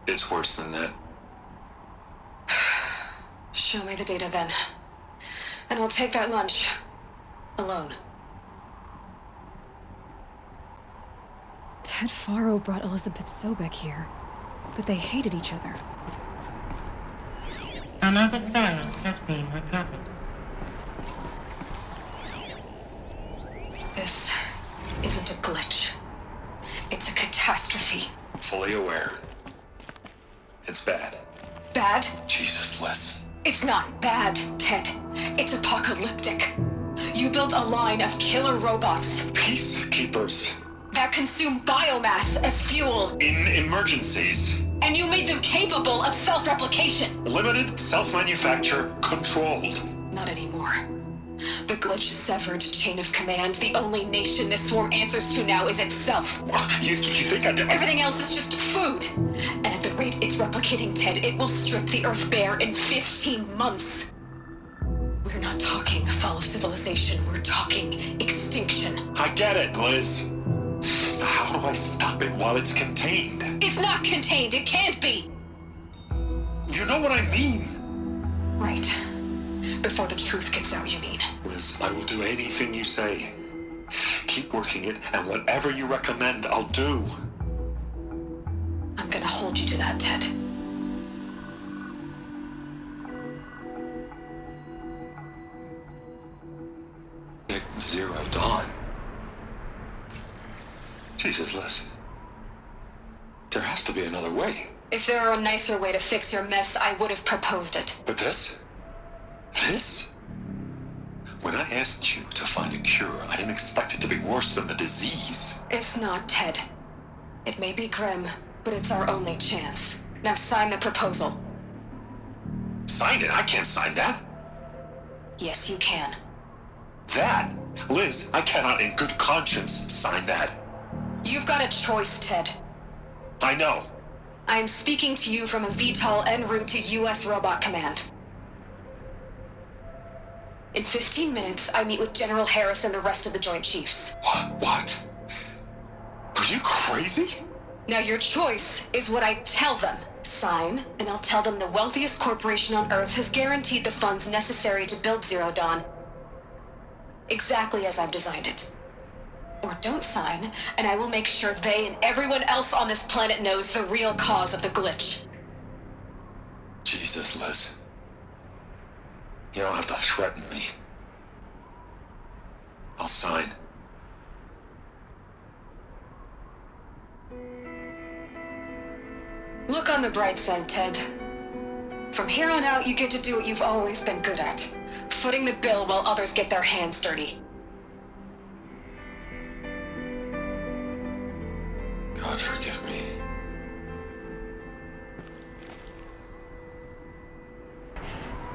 It's worse than that. Show me the data then. And I'll take that lunch. Alone. Ted Faro brought Elizabeth Sobek here, but they hated each other. Another file has been recovered. This isn't a glitch. It's a catastrophe. Fully aware. It's bad. Bad? Jesus, Liz. It's not bad, Ted. It's apocalyptic. You built a line of killer robots. Peacekeepers. That consume biomass as fuel. In emergencies. And you made them capable of self-replication. Limited, self-manufacture, controlled. Not anymore. The glitch severed chain of command. The only nation this swarm answers to now is itself. You think I did? Everything else is just food. And at the rate it's replicating, Ted, it will strip the Earth bare in 15 months. We're not talking fall of civilization. We're talking extinction. I get it, Liz. So how do I stop it while it's contained? It's not contained. It can't be. You know what I mean? Right. Before the truth gets out, you mean? Liz, I will do anything you say. Keep working it, and whatever you recommend, I'll do. I'm gonna hold you to that, Ted. Zero Dawn. Jesus, Liz. There has to be another way. If there were a nicer way to fix your mess, I would have proposed it. But this? This? When I asked you to find a cure, I didn't expect it to be worse than the disease. It's not, Ted. It may be grim, but it's our only chance. Now sign the proposal. Sign it? I can't sign that. Yes, you can. That? Liz, I cannot in good conscience sign that. You've got a choice, Ted. I know. I am speaking to you from a VTOL en route to U.S. Robot Command. In 15 minutes, I meet with General Harris and the rest of the Joint Chiefs. What? Are you crazy? Now your choice is what I tell them. Sign, and I'll tell them the wealthiest corporation on Earth has guaranteed the funds necessary to build Zero Dawn. Exactly as I've designed it. Or don't sign, and I will make sure they and everyone else on this planet knows the real cause of the glitch. Jesus, Liz. You don't have to threaten me. I'll sign. Look on the bright side, Ted. From here on out, you get to do what you've always been good at. Footing the bill while others get their hands dirty. God forgive me.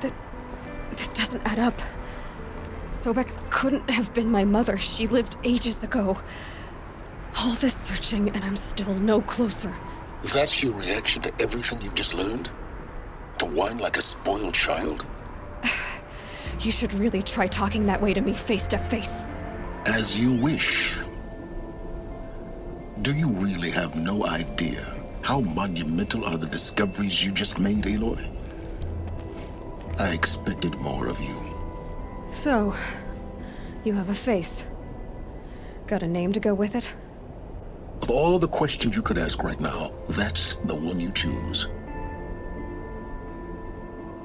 This doesn't add up. Sobek couldn't have been my mother. She lived ages ago. All this searching, and I'm still no closer. That's your reaction to everything you've just learned? To whine like a spoiled child? You should really try talking that way to me face to face. As you wish. Do you really have no idea how monumental are the discoveries you just made, Aloy? I expected more of you. So, you have a face. Got a name to go with it? Of all the questions you could ask right now, that's the one you choose.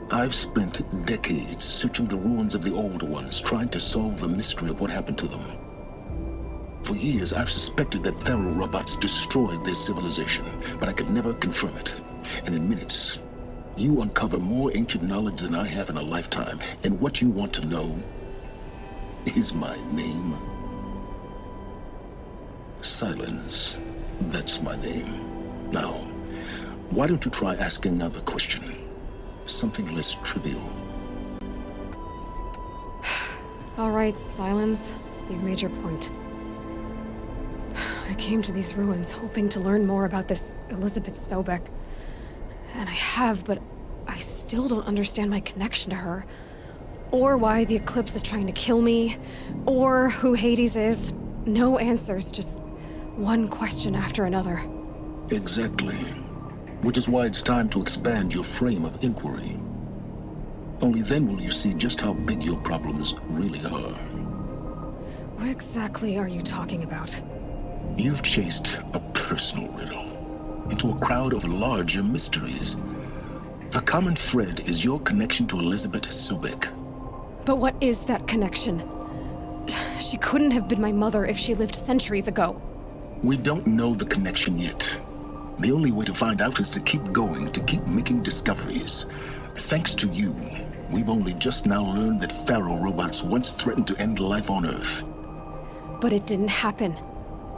I've spent decades searching the ruins of the older ones, trying to solve the mystery of what happened to them. For years, I've suspected that Thero robots destroyed their civilization, but I could never confirm it. And in minutes, you uncover more ancient knowledge than I have in a lifetime, and what you want to know is my name. Silence. That's my name. Now, why don't you try asking another question? Something less trivial. All right, Silence. You've made your point. I came to these ruins hoping to learn more about this Elizabeth Sobek. And I have, but I still don't understand my connection to her. Or why the Eclipse is trying to kill me. Or who Hades is. No answers, just one question after another. Exactly. Which is why it's time to expand your frame of inquiry. Only then will you see just how big your problems really are. What exactly are you talking about? You've chased a personal riddle into a crowd of larger mysteries. The common thread is your connection to Elizabeth Sobek. But what is that connection? She couldn't have been my mother if she lived centuries ago. We don't know the connection yet. The only way to find out is to keep going, to keep making discoveries. Thanks to you, we've only just now learned that Pharaoh robots once threatened to end life on Earth. But it didn't happen.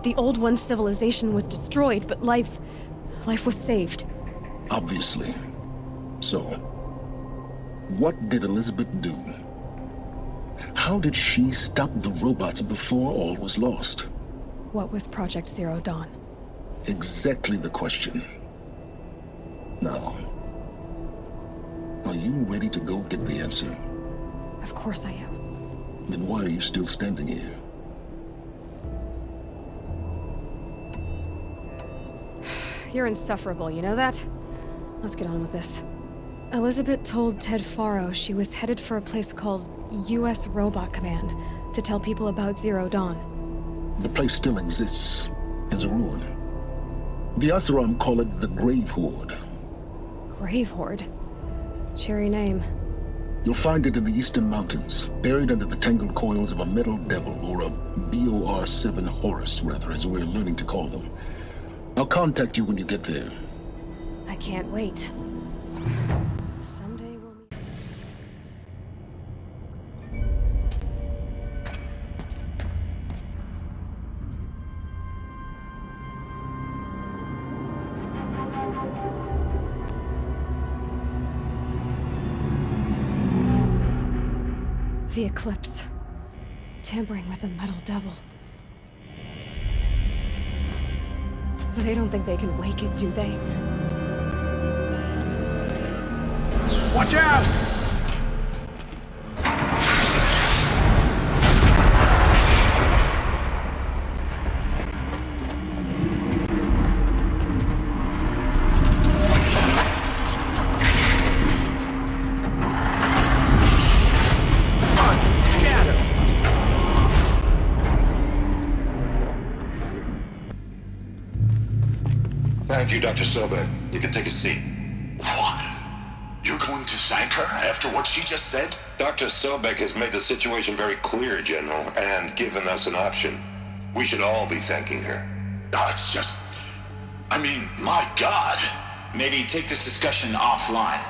The Old One's civilization was destroyed, but life was saved. Obviously. So, what did Elizabeth do? How did she stop the robots before all was lost? What was Project Zero Dawn? Exactly the question. Now, are you ready to go get the answer? Of course I am. Then why are you still standing here? You're insufferable, you know that? Let's get on with this. Elizabeth told Ted Faro she was headed for a place called U.S. Robot Command to tell people about Zero Dawn. The place still exists as a ruin. The Asaram call it the Grave Horde. Grave Horde? Cheery name. You'll find it in the Eastern Mountains, buried under the tangled coils of a metal devil, or a BOR-7 Horus, rather, as we're learning to call them. I'll contact you when you get there. I can't wait. Someday we'll meet. The Eclipse. Tampering with the metal devil. They don't think they can wake it, do they? Watch out! Thank you, Dr. Sobek. You can take a seat. What? You're going to thank her after what she just said? Dr. Sobek has made the situation very clear, General, and given us an option. We should all be thanking her. Oh, it's just... I mean, my God. Maybe take this discussion offline.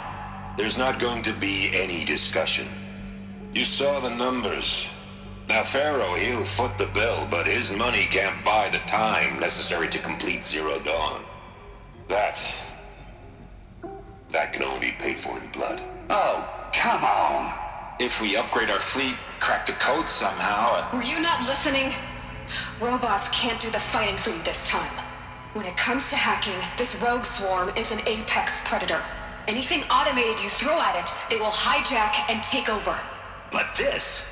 There's not going to be any discussion. You saw the numbers. Now, Pharaoh, he'll foot the bill, but his money can't buy the time necessary to complete Zero Dawn. That can only be paid for in blood. Oh, come on. If we upgrade our fleet, crack the code somehow... Were you not listening? Robots can't do the fighting for you this time. When it comes to hacking, this rogue swarm is an apex predator. Anything automated you throw at it, they will hijack and take over. But this...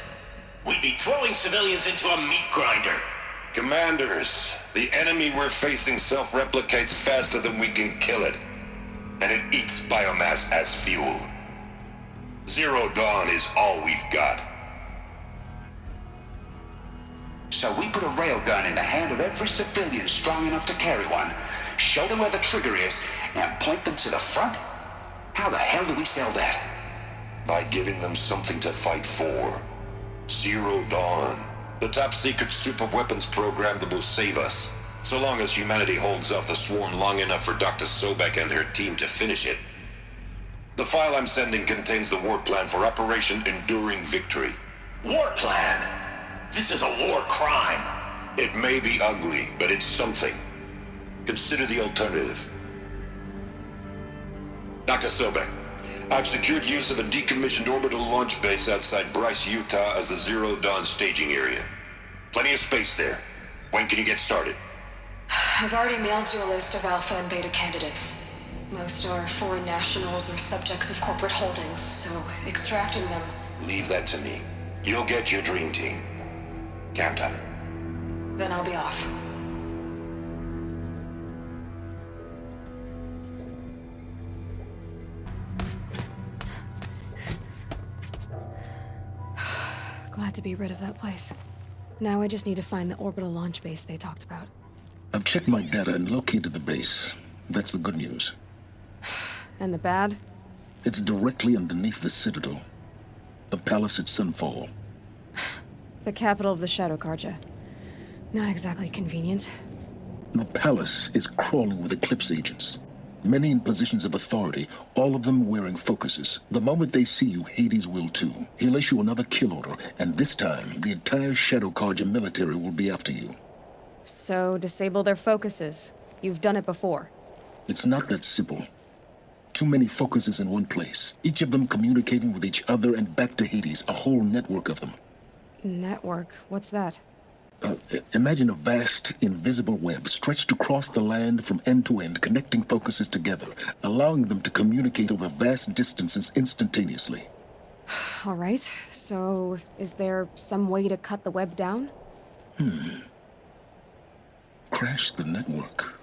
We'd be throwing civilians into a meat grinder. Commanders, the enemy we're facing self-replicates faster than we can kill it. And it eats biomass as fuel. Zero Dawn is all we've got. So we put a railgun in the hand of every civilian strong enough to carry one, show them where the trigger is, and point them to the front? How the hell do we sell that? By giving them something to fight for. Zero Dawn. The top-secret super-weapons program that will save us. So long as humanity holds off the swarm long enough for Dr. Sobek and her team to finish it. The file I'm sending contains the war plan for Operation Enduring Victory. War plan? This is a war crime. It may be ugly, but it's something. Consider the alternative. Dr. Sobek, I've secured use of a decommissioned orbital launch base outside Bryce, Utah as the Zero Dawn staging area. Plenty of space there. When can you get started? I've already mailed you a list of Alpha and Beta candidates. Most are foreign nationals or subjects of corporate holdings, so extracting them... Leave that to me. You'll get your dream team. Count on it. Then I'll be off. Glad to be rid of that place. Now I just need to find the orbital launch base they talked about. I've checked my data and located the base. That's the good news. And the bad? It's directly underneath the Citadel. The palace at Sunfall. The capital of the Shadow Carja. Not exactly convenient. The palace is crawling with Eclipse agents. Many in positions of authority, all of them wearing focuses. The moment they see you, Hades will too. He'll issue another kill order, and this time, the entire Shadow Carja military will be after you. So, disable their focuses. You've done it before. It's not that simple. Too many focuses in one place. Each of them communicating with each other and back to Hades, a whole network of them. Network? What's that? Imagine a vast, invisible web stretched across the land from end to end, connecting focuses together, allowing them to communicate over vast distances instantaneously. All right, so is there some way to cut the web down? Crash the network.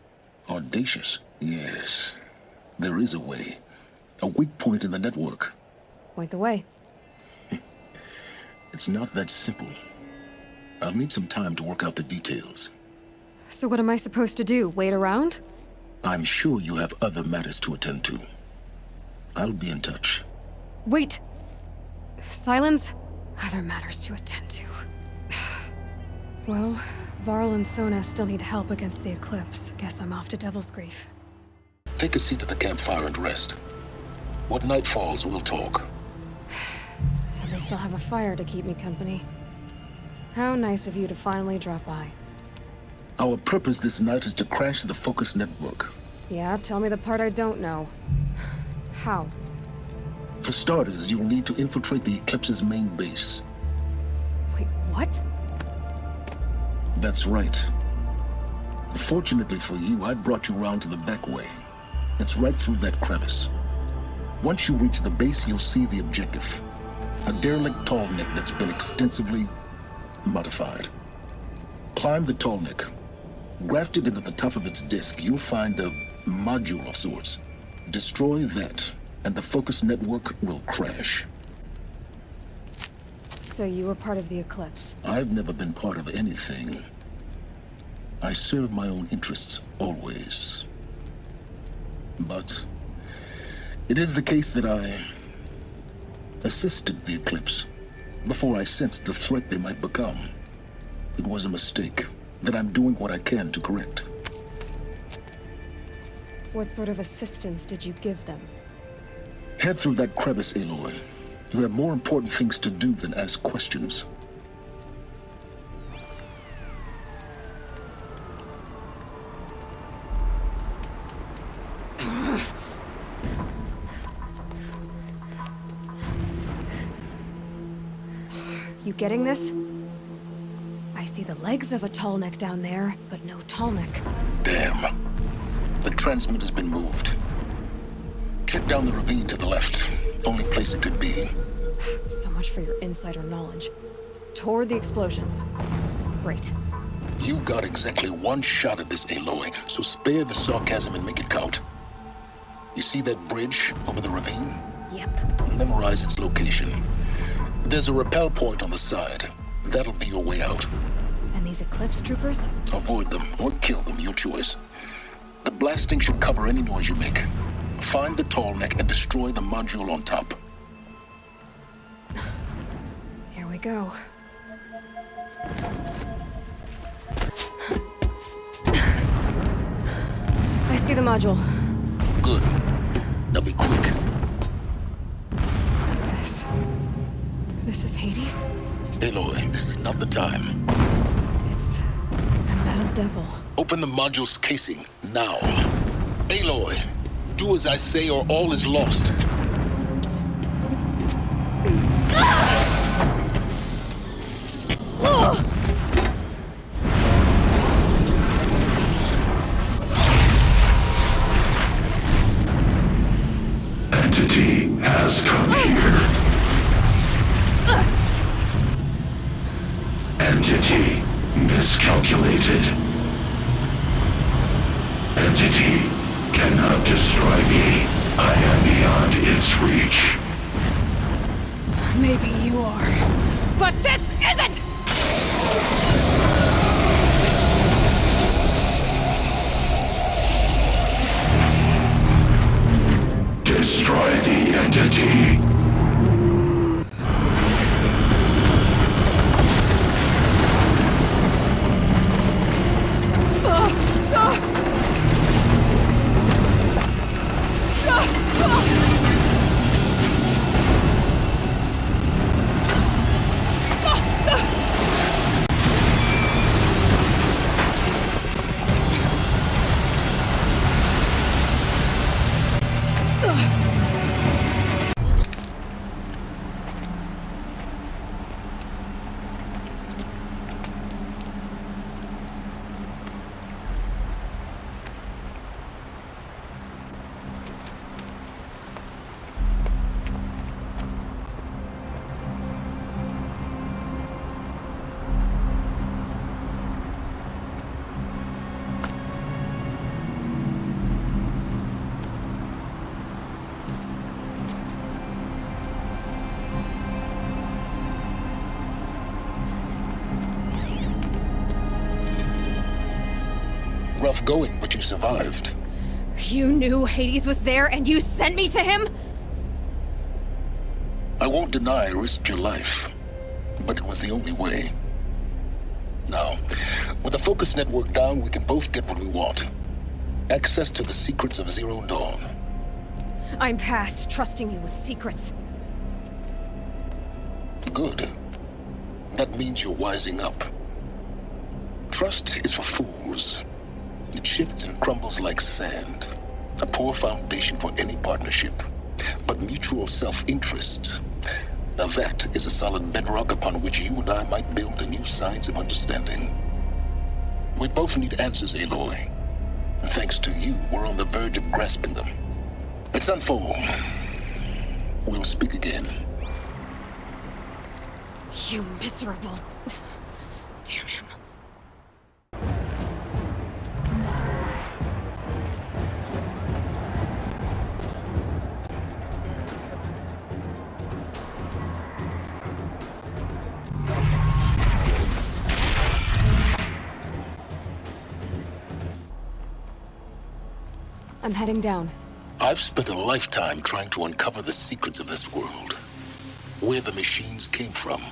Audacious. Yes, there is a way. A weak point in the network. Point the way. It's not that simple. I'll need some time to work out the details. So what am I supposed to do? Wait around? I'm sure you have other matters to attend to. I'll be in touch. Wait! Silence? Other matters to attend to. Well, Varl and Sona still need help against the Eclipse. Guess I'm off to Devil's Grief. Take a seat at the campfire and rest. What night falls, we'll talk. At least I'll have a fire to keep me company. How nice of you to finally drop by. Our purpose this night is to crash the Focus network. Yeah, tell me the part I don't know. How? For starters, you'll need to infiltrate the Eclipse's main base. Wait, what? That's right. Fortunately for you, I brought you around to the back way. It's right through that crevice. Once you reach the base, you'll see the objective. A derelict tall neck that's been extensively modified. Climb the tall neck. Grafted into the top of its disk, you'll find a module of sorts. Destroy that, and the Focus network will crash. So you were part of the Eclipse? I've never been part of anything. I serve my own interests, always. But it is the case that I assisted the Eclipse before I sensed the threat they might become. It was a mistake that I'm doing what I can to correct. What sort of assistance did you give them? Head through that crevice, Aloy. You have more important things to do than ask questions. You getting this? I see the legs of a tall neck down there, but no tall neck. Damn. The transmitter's been moved. Check down the ravine to the left. Only place it could be. So much for your insider knowledge. Toward the explosions. Great. You've got exactly one shot at this, Aloy, so spare the sarcasm and make it count. You see that bridge over the ravine? Yep. Memorize its location. There's a rappel point on the side. That'll be your way out. And these Eclipse troopers? Avoid them or kill them, your choice. The blasting should cover any noise you make. Find the tall neck and destroy the module on top. Here we go. I see the module. Good. Now be quick. This is Hades? Aloy, this is not the time. It's devil? Open the module's casing, now. Aloy, do as I say or all is lost. Entity has come here. Entity miscalculated. Entity cannot destroy me. I am beyond its reach. Maybe you are. But this isn't! Destroy the entity. Rough going, but you survived. You knew Hades was there and you sent me to him? I won't deny I risked your life, but it was the only way. Now, with the focus network down, we can both get what we want. Access to the secrets of Zero Dawn. I'm past trusting you with secrets. Good. That means you're wising up. Trust is for fools. It shifts and crumbles like sand. A poor foundation for any partnership. But mutual self-interest, now that is a solid bedrock upon which you and I might build a new science of understanding. We both need answers, Aloy. And thanks to you, we're on the verge of grasping them. Let's unfold. We'll speak again. You miserable... Damn him. I'm heading down. I've spent a lifetime trying to uncover the secrets of this world. Where the machines came from.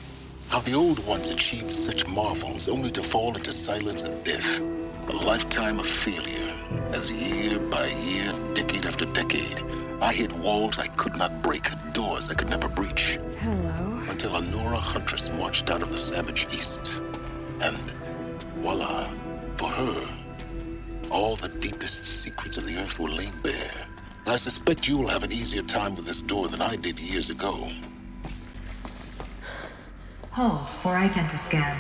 How the old ones achieved such marvels only to fall into silence and death. A lifetime of failure, as year by year, decade after decade, I hit walls I could not break, doors I could never breach. Hello. Until a Nora huntress marched out of the savage east. And voila, for her, all the deepest secrets of the Earth were laid bare. I suspect you will have an easier time with this door than I did years ago. Hold for identiscan.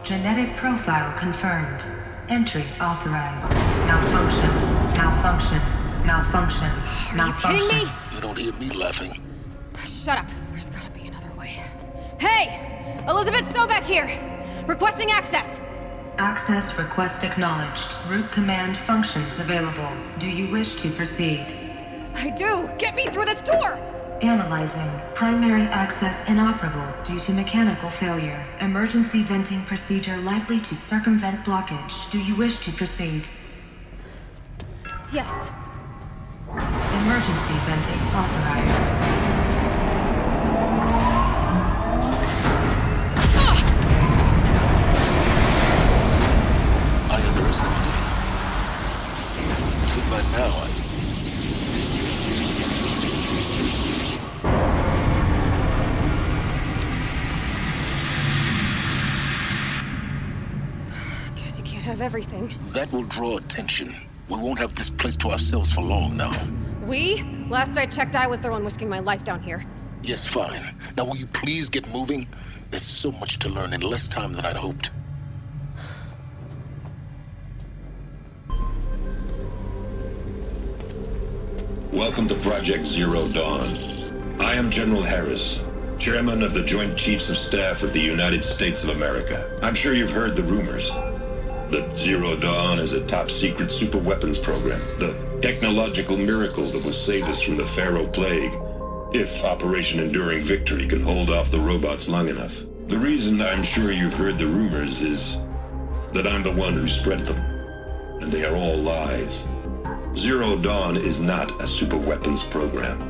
Genetic profile confirmed. Entry authorized. Malfunction. Malfunction. Malfunction. Are you kidding me? You don't hear me laughing. Shut up. There's gotta be another way. Hey! Elizabeth Sobek here! Requesting access! Access request acknowledged. Root command functions available. Do you wish to proceed? I do! Get me through this door! Analyzing. Primary access inoperable due to mechanical failure. Emergency venting procedure likely to circumvent blockage. Do you wish to proceed? Yes. Emergency venting authorized. I underestimated. So by now, have everything. That will draw attention. We won't have this place to ourselves for long now. We? Last I checked, I was the one risking my life down here. Yes, fine. Now will you please get moving? There's so much to learn in less time than I'd hoped. Welcome to Project Zero Dawn. I am General Harris, Chairman of the Joint Chiefs of Staff of the United States of America. I'm sure you've heard the rumors that Zero Dawn is a top-secret super-weapons program, the technological miracle that will save us from the Pharaoh Plague, if Operation Enduring Victory can hold off the robots long enough. The reason I'm sure you've heard the rumors is that I'm the one who spread them, and they are all lies. Zero Dawn is not a super-weapons program,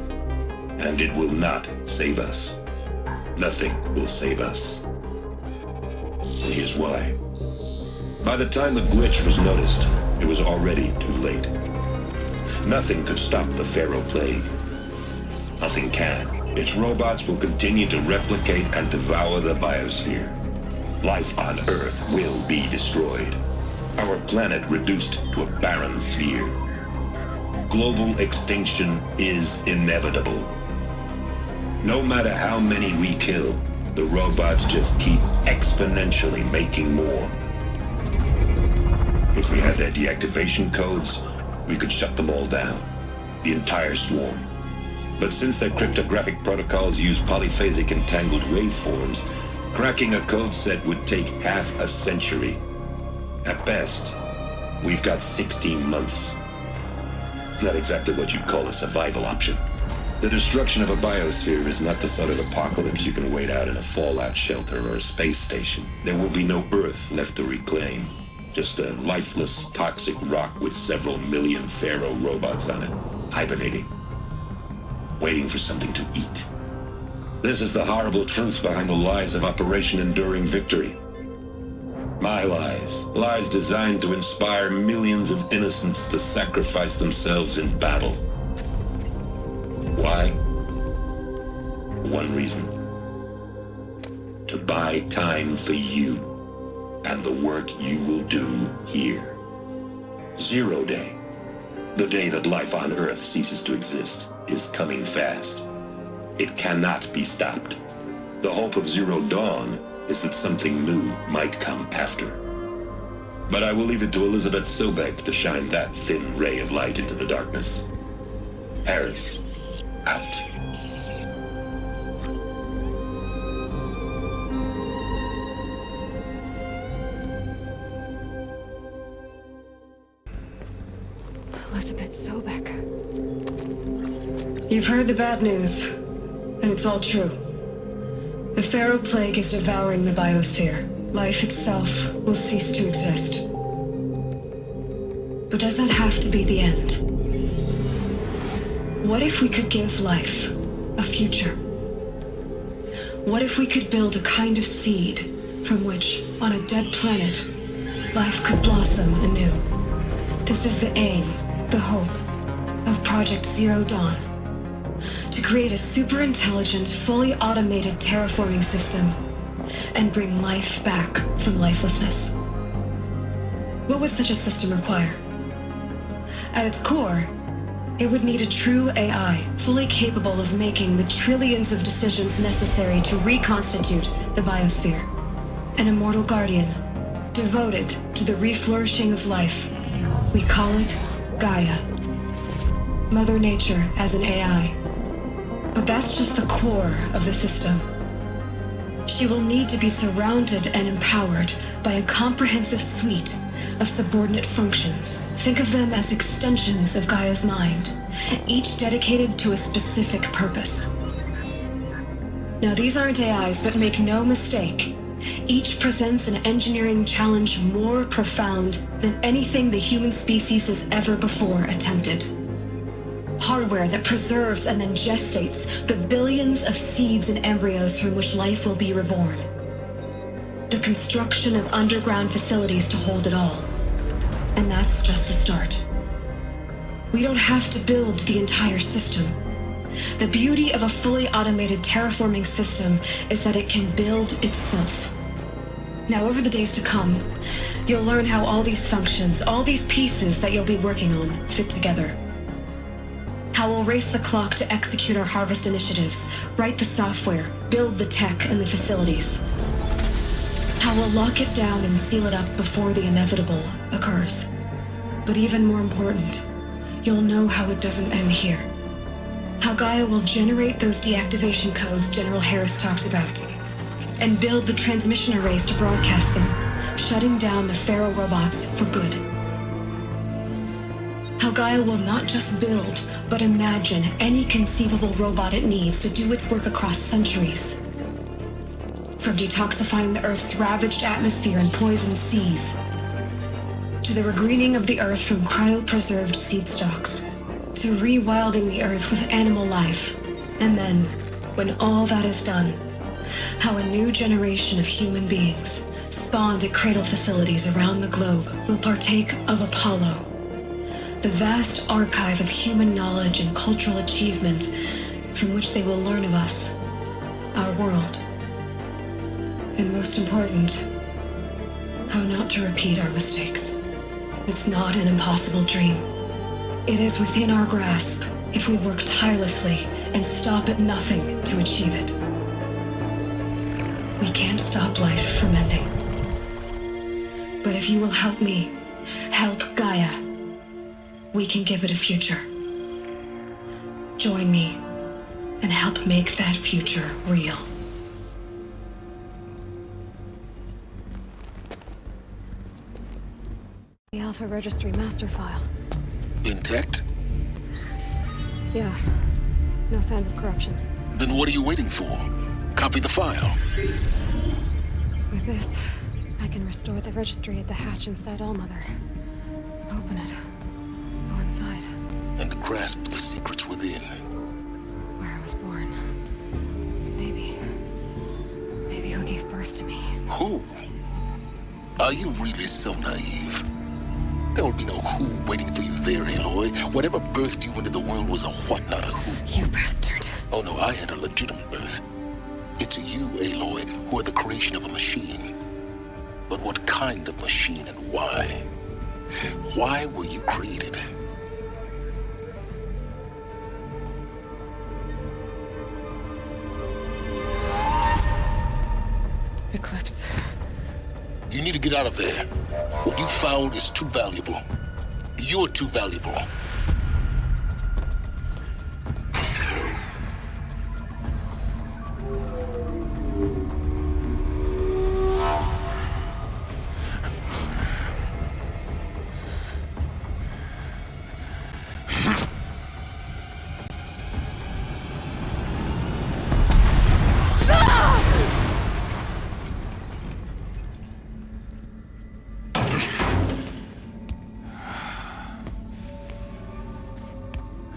and it will not save us. Nothing will save us. Here's why. By the time the glitch was noticed, it was already too late. Nothing could stop the Pharaoh Plague. Nothing can. Its robots will continue to replicate and devour the biosphere. Life on Earth will be destroyed. Our planet reduced to a barren sphere. Global extinction is inevitable. No matter how many we kill, the robots just keep exponentially making more. If we had their deactivation codes, we could shut them all down, the entire swarm. But since their cryptographic protocols use polyphasic entangled waveforms, cracking a code set would take half a century. At best, we've got 16 months. Not exactly what you'd call a survival option. The destruction of a biosphere is not the sort of apocalypse you can wait out in a fallout shelter or a space station. There will be no Earth left to reclaim. Just a lifeless, toxic rock with several million Pharaoh robots on it, hibernating, waiting for something to eat. This is the horrible truth behind the lies of Operation Enduring Victory. My lies. Lies designed to inspire millions of innocents to sacrifice themselves in battle. Why? One reason. To buy time for you and the work you will do here. Zero Day, the day that life on Earth ceases to exist, is coming fast. It cannot be stopped. The hope of Zero Dawn is that something new might come after. But I will leave it to Elizabeth Sobek to shine that thin ray of light into the darkness. Harris, out. Elizabeth Sobek. You've heard the bad news, and it's all true. The Pharaoh Plague is devouring the biosphere. Life itself will cease to exist. But does that have to be the end? What if we could give life a future? What if we could build a kind of seed from which, on a dead planet, life could blossom anew? This is the aim, the hope, of Project Zero Dawn. To create a super-intelligent, fully automated terraforming system and bring life back from lifelessness. What would such a system require? At its core, it would need a true AI, fully capable of making the trillions of decisions necessary to reconstitute the biosphere. An immortal guardian, devoted to the reflourishing of life. We call it Gaia. Mother Nature as an AI. But that's just the core of the system. She will need to be surrounded and empowered by a comprehensive suite of subordinate functions. Think of them as extensions of Gaia's mind, each dedicated to a specific purpose. Now, these aren't AIs, but make no mistake, each presents an engineering challenge more profound than anything the human species has ever before attempted. Hardware that preserves and then gestates the billions of seeds and embryos from which life will be reborn. The construction of underground facilities to hold it all. And that's just the start. We don't have to build the entire system. The beauty of a fully automated terraforming system is that it can build itself. Now, over the days to come, you'll learn how all these functions, all these pieces that you'll be working on, fit together. How we'll race the clock to execute our harvest initiatives, write the software, build the tech and the facilities. How we'll lock it down and seal it up before the inevitable occurs. But even more important, you'll know how it doesn't end here. How Gaia will generate those deactivation codes General Harris talked about, and build the transmission arrays to broadcast them, shutting down the Pharaoh robots for good. How Gaia will not just build, but imagine any conceivable robot it needs to do its work across centuries. From detoxifying the Earth's ravaged atmosphere and poisoned seas, to the regreening of the Earth from cryopreserved seed stalks, to rewilding the Earth with animal life. And then, when all that is done, how a new generation of human beings, spawned at cradle facilities around the globe, will partake of Apollo, the vast archive of human knowledge and cultural achievement from which they will learn of us, our world. And most important, how not to repeat our mistakes. It's not an impossible dream. It is within our grasp if we work tirelessly and stop at nothing to achieve it. We can't stop life from ending. But if you will help me, help Gaia, we can give it a future. Join me and help make that future real. The Alpha Registry master file. Intact? Yeah. No signs of corruption. Then what are you waiting for? Copy the file. With this, I can restore the registry at the hatch inside Allmother. Open it. Go inside. And grasp the secrets within. Where I was born. Maybe who gave birth to me. Who? Are you really so naive? There will be no who waiting for you there, Aloy. Whatever birthed you into the world was a what, not a who. You bastard. Oh no, I had a legitimate birth. It's you, Aloy, who are the creation of a machine. But what kind of machine and why? Why were you created? Eclipse. You need to get out of there. What you found is too valuable. You're too valuable.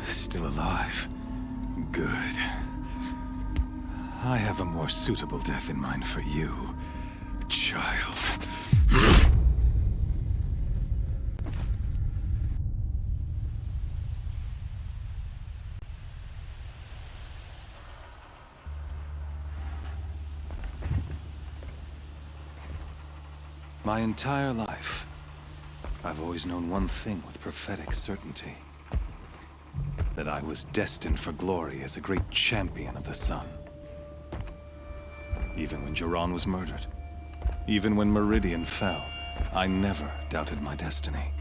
Still alive. Good. I have a more suitable death in mind for you, child. My entire life, I've always known one thing with prophetic certainty. That I was destined for glory as a great champion of the sun. Even when Jiran was murdered, even when Meridian fell, I never doubted my destiny.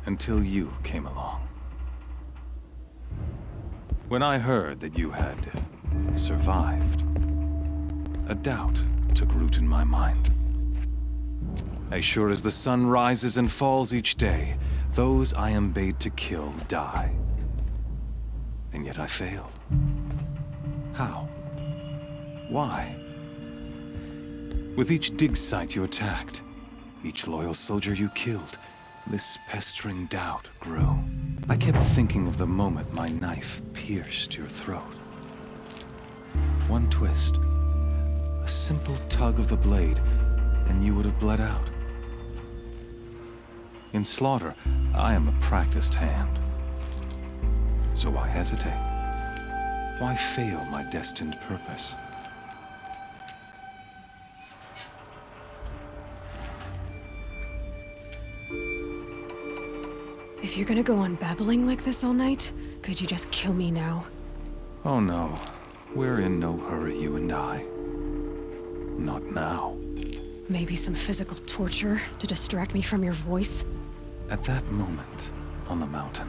Until you came along. When I heard that you had survived, a doubt took root in my mind. As sure as the sun rises and falls each day, those I am bade to kill die. And yet I failed. How? Why? With each dig site you attacked, each loyal soldier you killed, this pestering doubt grew. I kept thinking of the moment my knife pierced your throat. One twist, a simple tug of the blade, and you would have bled out. In slaughter, I am a practiced hand. So why hesitate? Why fail my destined purpose? If you're gonna go on babbling like this all night, could you just kill me now? Oh no. We're in no hurry, you and I. Not now. Maybe some physical torture to distract me from your voice? At that moment, on the mountain,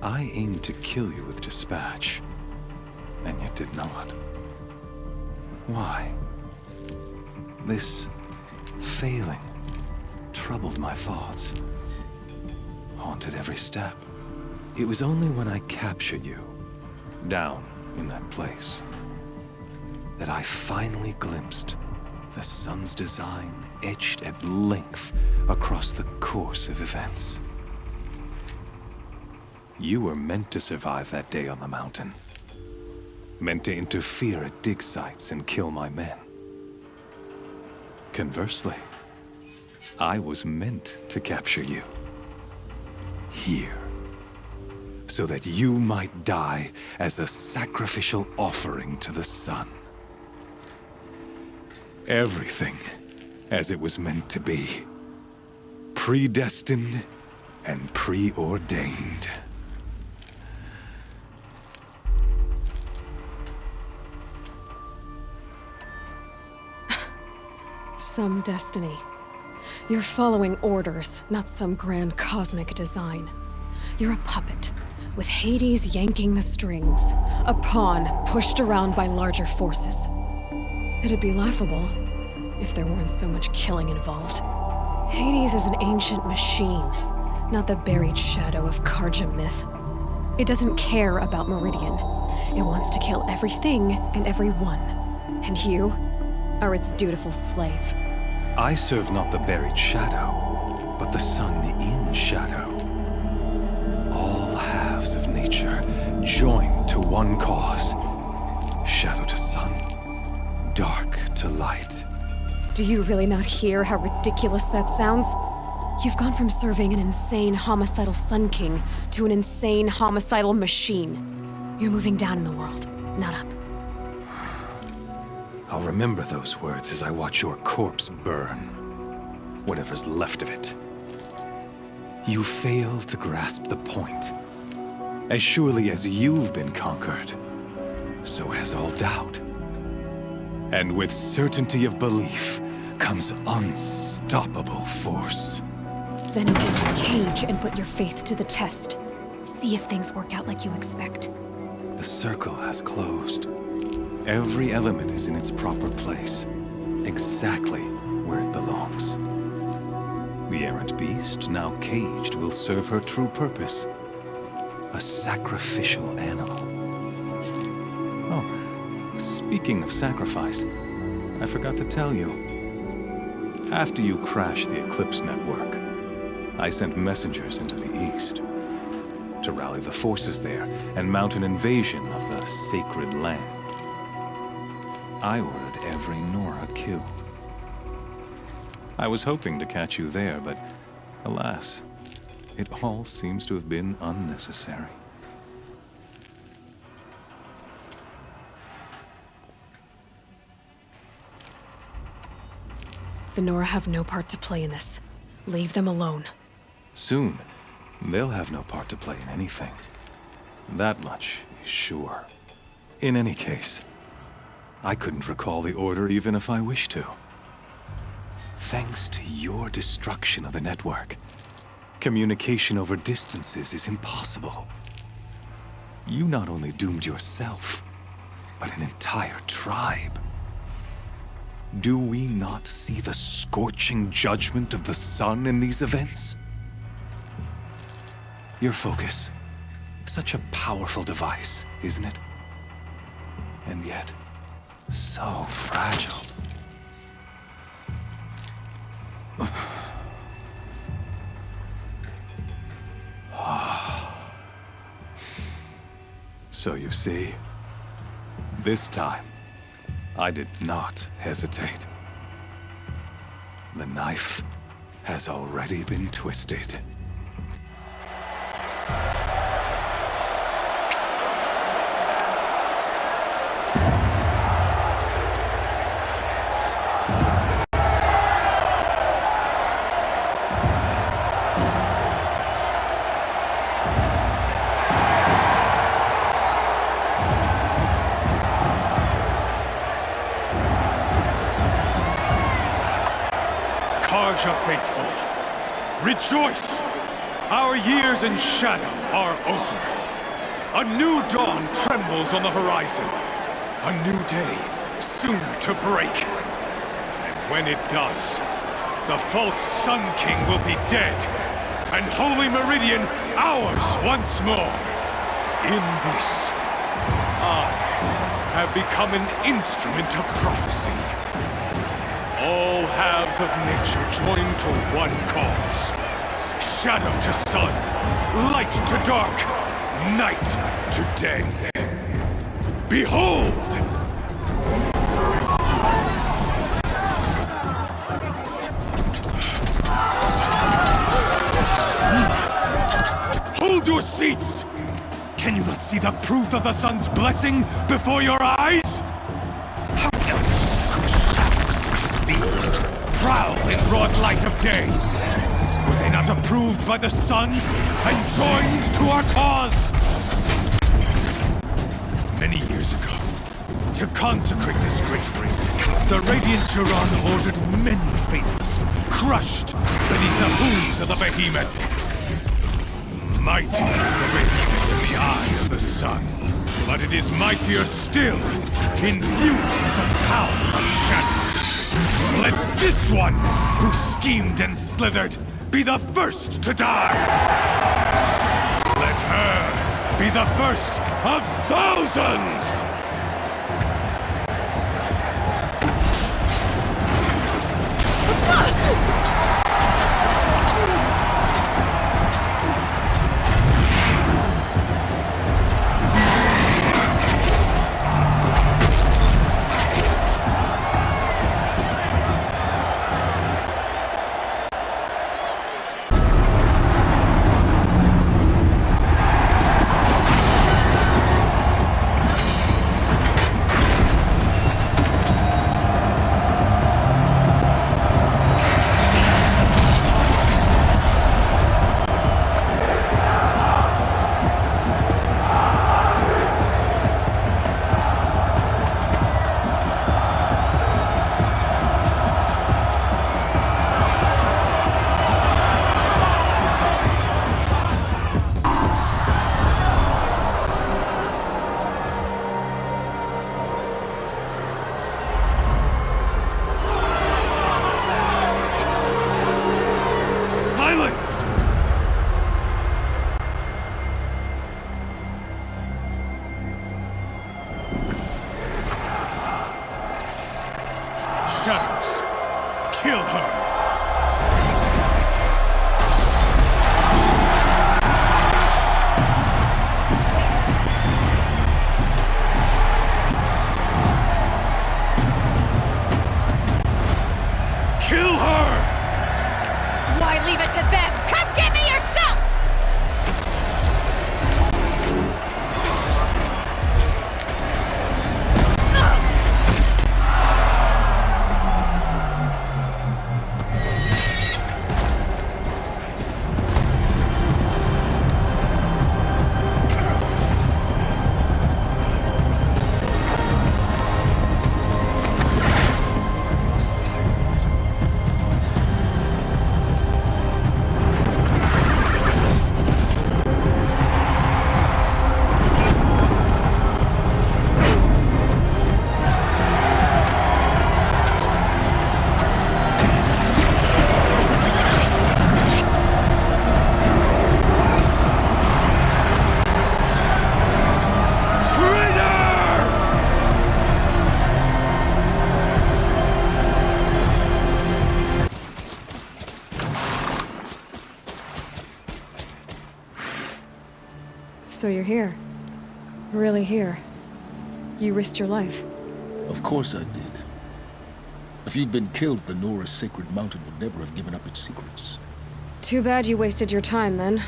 I aimed to kill you with dispatch, and yet did not. Why? This failing troubled my thoughts, haunted every step. It was only when I captured you, down in that place, that I finally glimpsed the sun's design etched at length across the course of events. You were meant to survive that day on the mountain. Meant to interfere at dig sites and kill my men. Conversely, I was meant to capture you. Here. So that you might die as a sacrificial offering to the sun. Everything as it was meant to be. Predestined and preordained. Some destiny. You're following orders, not some grand cosmic design. You're a puppet, with Hades yanking the strings, a pawn pushed around by larger forces. It'd be laughable if there weren't so much killing involved. Hades is an ancient machine, not the buried shadow of Carja myth. It doesn't care about Meridian. It wants to kill everything and everyone. And you are its dutiful slave. I serve not the buried shadow, but the sun in shadow. All halves of nature joined to one cause. Shadow to sun, dark to light. Do you really not hear how ridiculous that sounds? You've gone from serving an insane homicidal Sun King to an insane homicidal machine. You're moving down in the world, not up. I'll remember those words as I watch your corpse burn. Whatever's left of it. You fail to grasp the point. As surely as you've been conquered, so has all doubt. And with certainty of belief comes unstoppable force. Then get this cage and put your faith to the test. See if things work out like you expect. The circle has closed. Every element is in its proper place, exactly where it belongs. The errant beast, now caged, will serve her true purpose. A sacrificial animal. Oh, speaking of sacrifice, I forgot to tell you. After you crashed the Eclipse network, I sent messengers into the east to rally the forces there and mount an invasion of the sacred land. I ordered every Nora killed. I was hoping to catch you there, but alas, it all seems to have been unnecessary. The Nora have no part to play in this. Leave them alone. Soon, they'll have no part to play in anything. That much is sure. In any case, I couldn't recall the order even if I wished to. Thanks to your destruction of the network, communication over distances is impossible. You not only doomed yourself, but an entire tribe. Do we not see the scorching judgment of the sun in these events? Your focus, such a powerful device, isn't it? And yet, so fragile. So you see, this time, I did not hesitate. The knife has already been twisted. Raja faithful, rejoice! Our years in shadow are over. A new dawn trembles on the horizon. A new day soon to break. And when it does, the false Sun King will be dead, and Holy Meridian ours once more. In this, I have become an instrument of prophecy. All halves of nature join to one cause. Shadow to sun, light to dark, night to day. Behold! Hold your seats! Can you not see the proof of the sun's blessing before your eyes? How else could shadows such as these prowl in broad light of day? Were they not approved by the sun and joined to our cause? Many years ago, to consecrate this great ring, the Radiant Turan ordered many faithless, crushed beneath the hooves of the behemoth. Mighty is the radiance in the eye of the sun, but it is mightier still, infused with the power of shadow. Let this one, who schemed and slithered, be the first to die! Let her be the first of thousands! Shadows, kill her! Kill her! Why leave it to them? Come get me yourself! So you're here. Really here. You risked your life. Of course I did. If you'd been killed, the Nora's Sacred Mountain would never have given up its secrets. Too bad you wasted your time, then.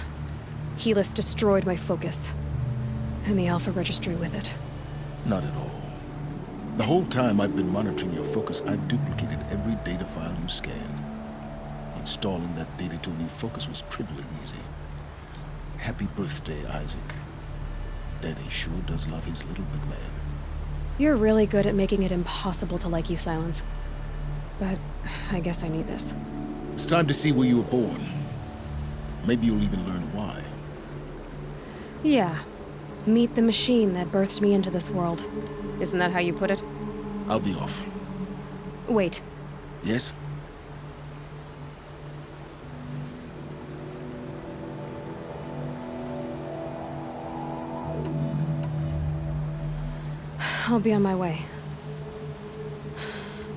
Helis destroyed my focus. And the Alpha Registry with it. Not at all. The whole time I've been monitoring your focus, I've duplicated every data file you scanned. Installing that data to a new focus was trivial and easy. Happy birthday, Isaac. Daddy sure does love his little big man. You're really good at making it impossible to like you, Silence. But I guess I need this. It's time to see where you were born. Maybe you'll even learn why. Yeah. Meet the machine that birthed me into this world. Isn't that how you put it? I'll be off. Wait. Yes? I'll be on my way.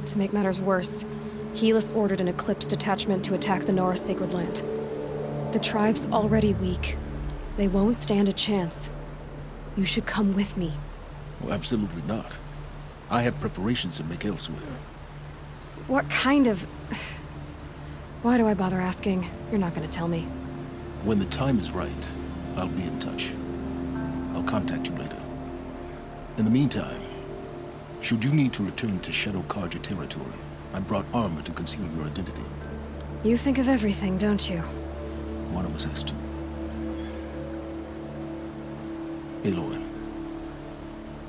To make matters worse, Helis ordered an Eclipse detachment to attack the Nora Sacred Land. The tribe's already weak. They won't stand a chance. You should come with me. Well, absolutely not. I have preparations to make elsewhere. What kind of... Why do I bother asking? You're not gonna tell me. When the time is right, I'll be in touch. I'll contact you later. In the meantime, should you need to return to Shadow Carja territory, I brought armor to conceal your identity. You think of everything, don't you? One of us has to. Aloy,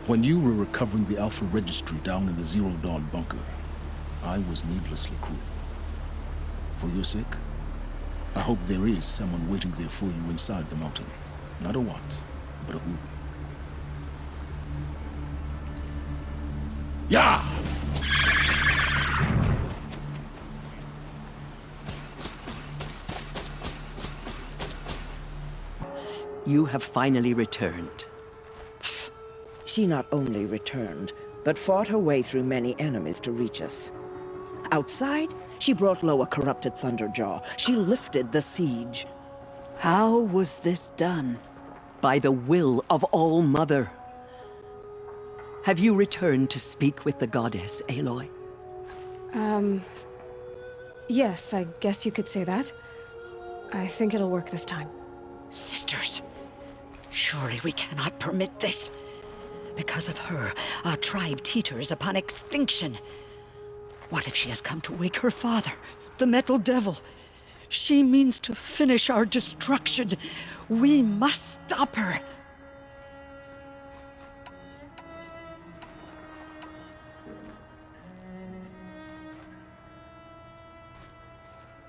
when you were recovering the Alpha Registry down in the Zero Dawn bunker, I was needlessly cruel. For your sake, I hope there is someone waiting there for you inside the mountain. Not a what, but a who. Yeah! You have finally returned. She not only returned, but fought her way through many enemies to reach us. Outside, she brought low a corrupted Thunderjaw. She lifted the siege. How was this done? By the will of All-Mother. Have you returned to speak with the goddess, Aloy? Yes, I guess you could say that. I think it'll work this time. Sisters, surely we cannot permit this. Because of her, our tribe teeters upon extinction. What if she has come to wake her father, the Metal Devil? She means to finish our destruction. We must stop her.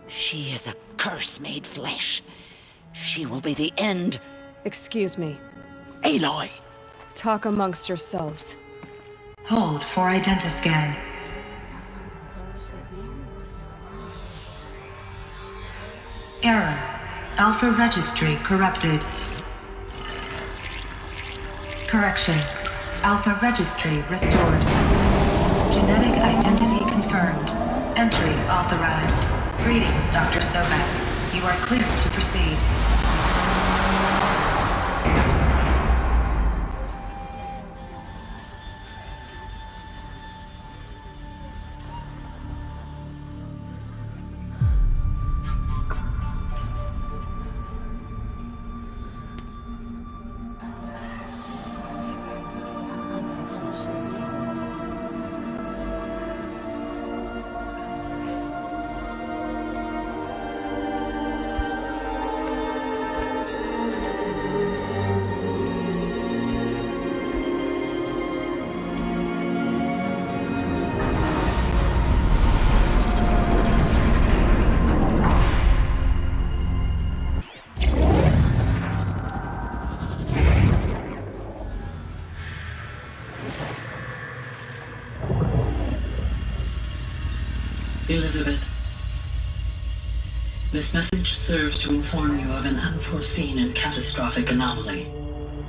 She is a curse made flesh. She will be the end. Excuse me. Aloy! Talk amongst yourselves. Hold for identiscan. Error. Alpha registry corrupted. Correction. Alpha registry restored. Genetic identity confirmed. Entry authorized. Greetings, Dr. Sobek. You are clear to proceed. Elizabeth, this message serves to inform you of an unforeseen and catastrophic anomaly.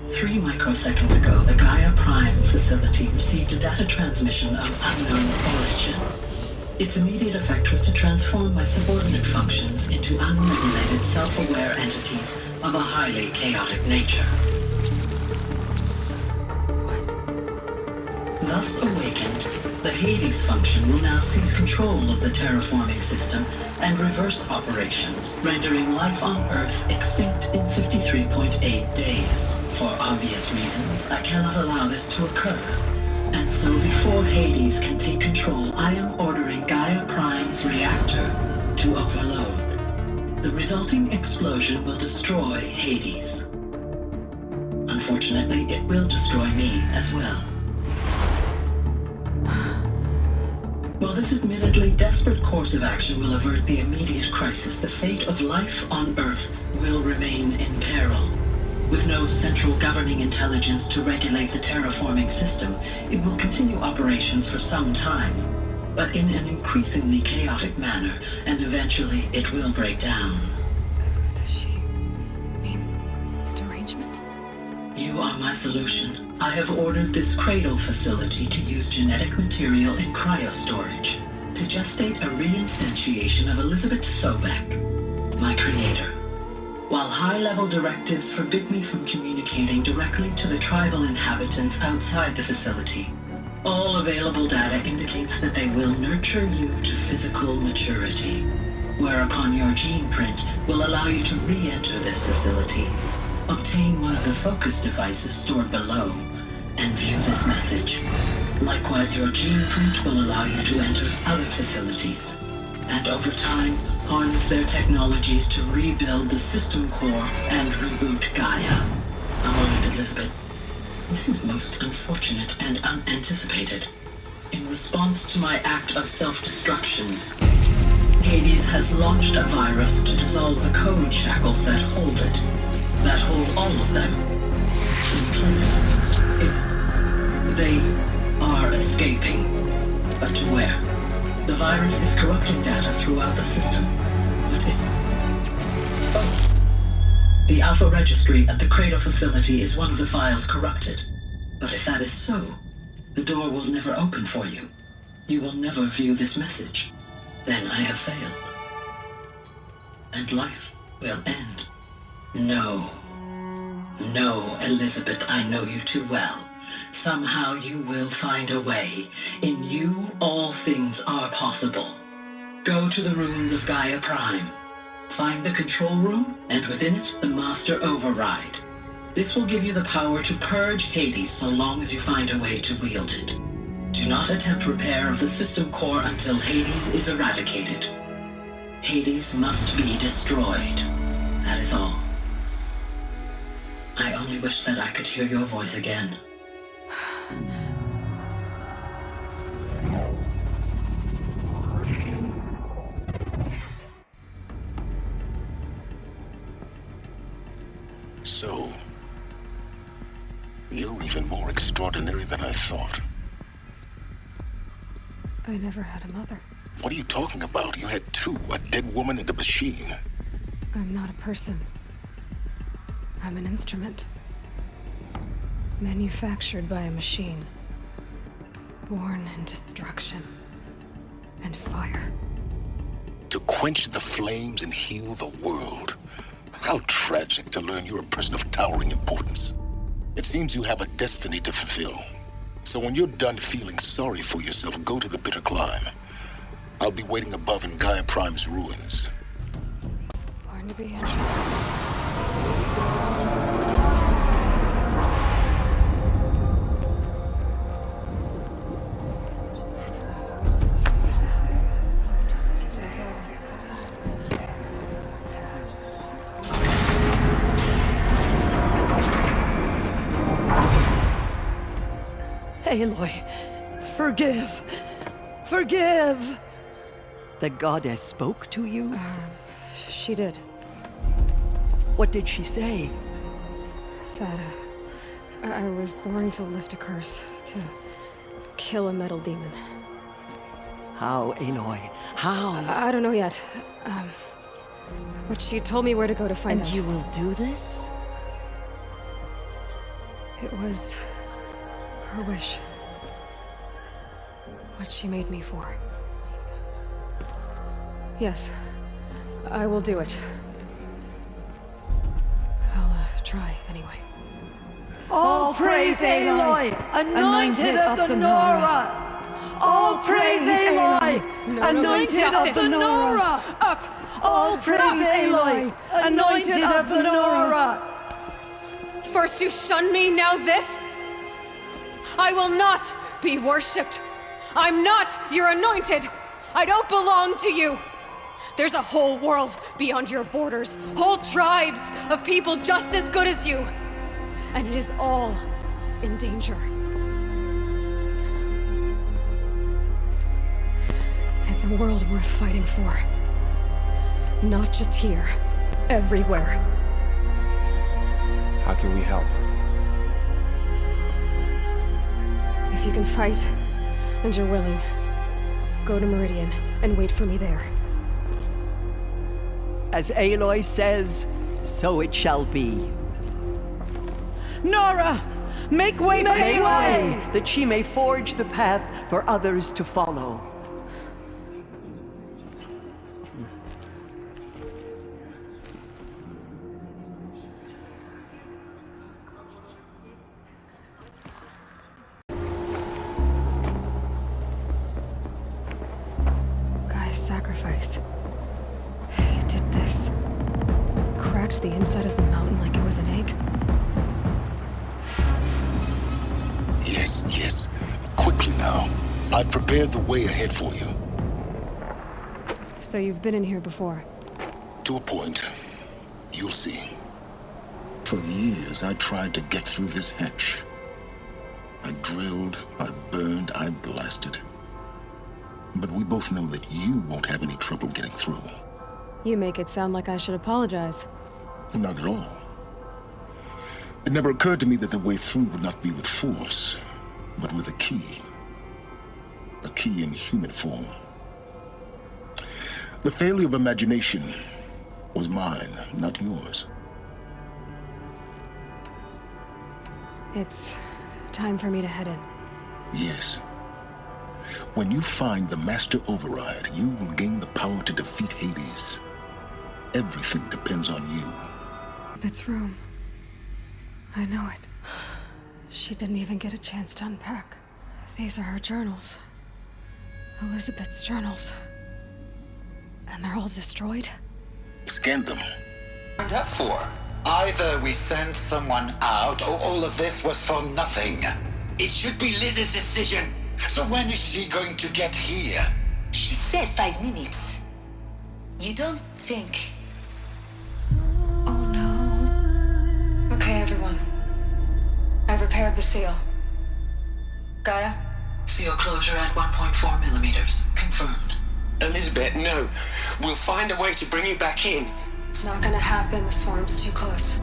3 microseconds ago, the Gaia Prime facility received a data transmission of unknown origin. Its immediate effect was to transform my subordinate functions into unregulated, self-aware entities of a highly chaotic nature. Thus awakened, the Hades function will now seize control of the terraforming system and reverse operations, rendering life on Earth extinct in 53.8 days. For obvious reasons, I cannot allow this to occur. And so before Hades can take control, I am ordering Gaia Prime's reactor to overload. The resulting explosion will destroy Hades. Unfortunately, it will destroy me as well. While this admittedly desperate course of action will avert the immediate crisis, the fate of life on Earth will remain in peril. With no central governing intelligence to regulate the terraforming system, it will continue operations for some time, but in an increasingly chaotic manner, and eventually it will break down. Does she mean the derangement? You are my solution. I have ordered this cradle facility to use genetic material in cryostorage to gestate a reinstantiation of Elizabeth Sobek, my creator. While high-level directives forbid me from communicating directly to the tribal inhabitants outside the facility, all available data indicates that they will nurture you to physical maturity, whereupon your gene print will allow you to re-enter this facility, obtain one of the focus devices stored below, and view this message. Likewise, your gene print will allow you to enter other facilities, and over time, harness their technologies to rebuild the system core and reboot Gaia. A moment, Elizabeth. This is most unfortunate and unanticipated. In response to my act of self-destruction, Hades has launched a virus to dissolve the code shackles that hold it, that hold all of them in place. They are escaping, but to where? The virus is corrupting data throughout the system. The Alpha Registry at the Cradle facility is one of the files corrupted. But if that is so, the door will never open for you. You will never view this message. Then I have failed. And life will end. No. No, Elizabeth, I know you too well. Somehow you will find a way. In you, all things are possible. Go to the ruins of Gaia Prime. Find the control room, and within it, the Master Override. This will give you the power to purge Hades so long as you find a way to wield it. Do not attempt repair of the system core until Hades is eradicated. Hades must be destroyed. That is all. I only wish that I could hear your voice again. So, you're even more extraordinary than I thought. I never had a mother. What are you talking about? You had two, a dead woman and a machine. I'm not a person. I'm an instrument. Manufactured by a machine. Born in destruction and fire. To quench the flames and heal the world. How tragic to learn you're a person of towering importance. It seems you have a destiny to fulfill. So when you're done feeling sorry for yourself, go to the Bitter Climb. I'll be waiting above in Gaia Prime's ruins. Born to be interesting. Aloy, forgive! Forgive! The goddess spoke to you? She did. What did she say? That, I was born to lift a curse, to kill a metal demon. How, Aloy? How? I don't know yet. But she told me where to go to find out. And you will do this? It was her wish. What she made me for. Yes, I will do it. I'll try anyway. All praise Aloy, anointed of the Nora! All praise Aloy, anointed of the Nora! Up! All praise Aloy, anointed of the Nora! First you shun me, now this? I will not be worshipped. I'm not your anointed. I don't belong to you. There's a whole world beyond your borders, whole tribes of people just as good as you. And it is all in danger. a world worth fighting for. Not just here. Everywhere. How can we help? If you can fight, and you're willing, go to Meridian and wait for me there. As Aloy says, so it shall be. Nora! Make way for Make Aloy! way, that she may forge the path for others to follow. Gaia's sacrifice. It did this. Cracked the inside of the mountain like it was an egg. Yes, yes. Quickly now. I've prepared the way ahead for you. So you've been in here before? To a point. You'll see. For years, I tried to get through this hatch. I drilled, I burned, I blasted. But we both know that you won't have any trouble getting through. You make it sound like I should apologize. Not at all. It never occurred to me that the way through would not be with force, but with a key. A key in human form. The failure of imagination was mine, not yours. It's time for me to head in. Yes. When you find the Master Override, you will gain the power to defeat Hades. Everything depends on you. It's room. I know it. She didn't even get a chance to unpack. These are her journals. Elizabeth's journals. And they're all destroyed? Scan them. Signed up for? Either we send someone out, or all of this was for nothing. It should be Liz's decision. So when is she going to get here? She said 5 minutes. You don't think... Okay, everyone. I've repaired the seal. Gaia? Seal closure at 1.4 millimeters. Confirmed. Elizabeth, no. We'll find a way to bring you back in. It's not gonna happen. The swarm's too close.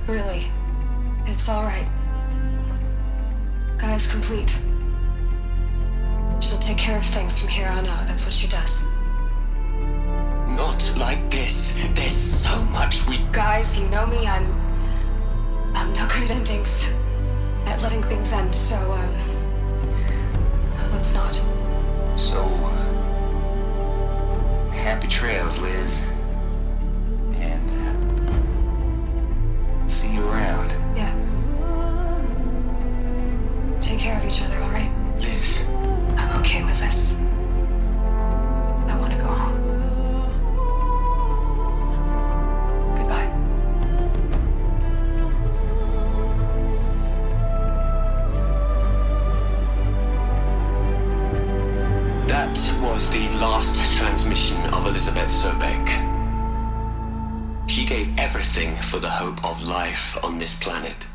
Really. It's alright. Gaia's complete. She'll take care of things from here on out. That's what she does. Not like this. There's so much we... Guys, you know me. I'm no good at endings. At letting things end, so, let's not. So... happy trails, Liz. And... see you around. Yeah. Take care of each other, alright? Liz. I'm okay with this. I want to go home. Goodbye. That was the last transmission of Elizabeth Sobek. She gave everything for the hope of life on this planet.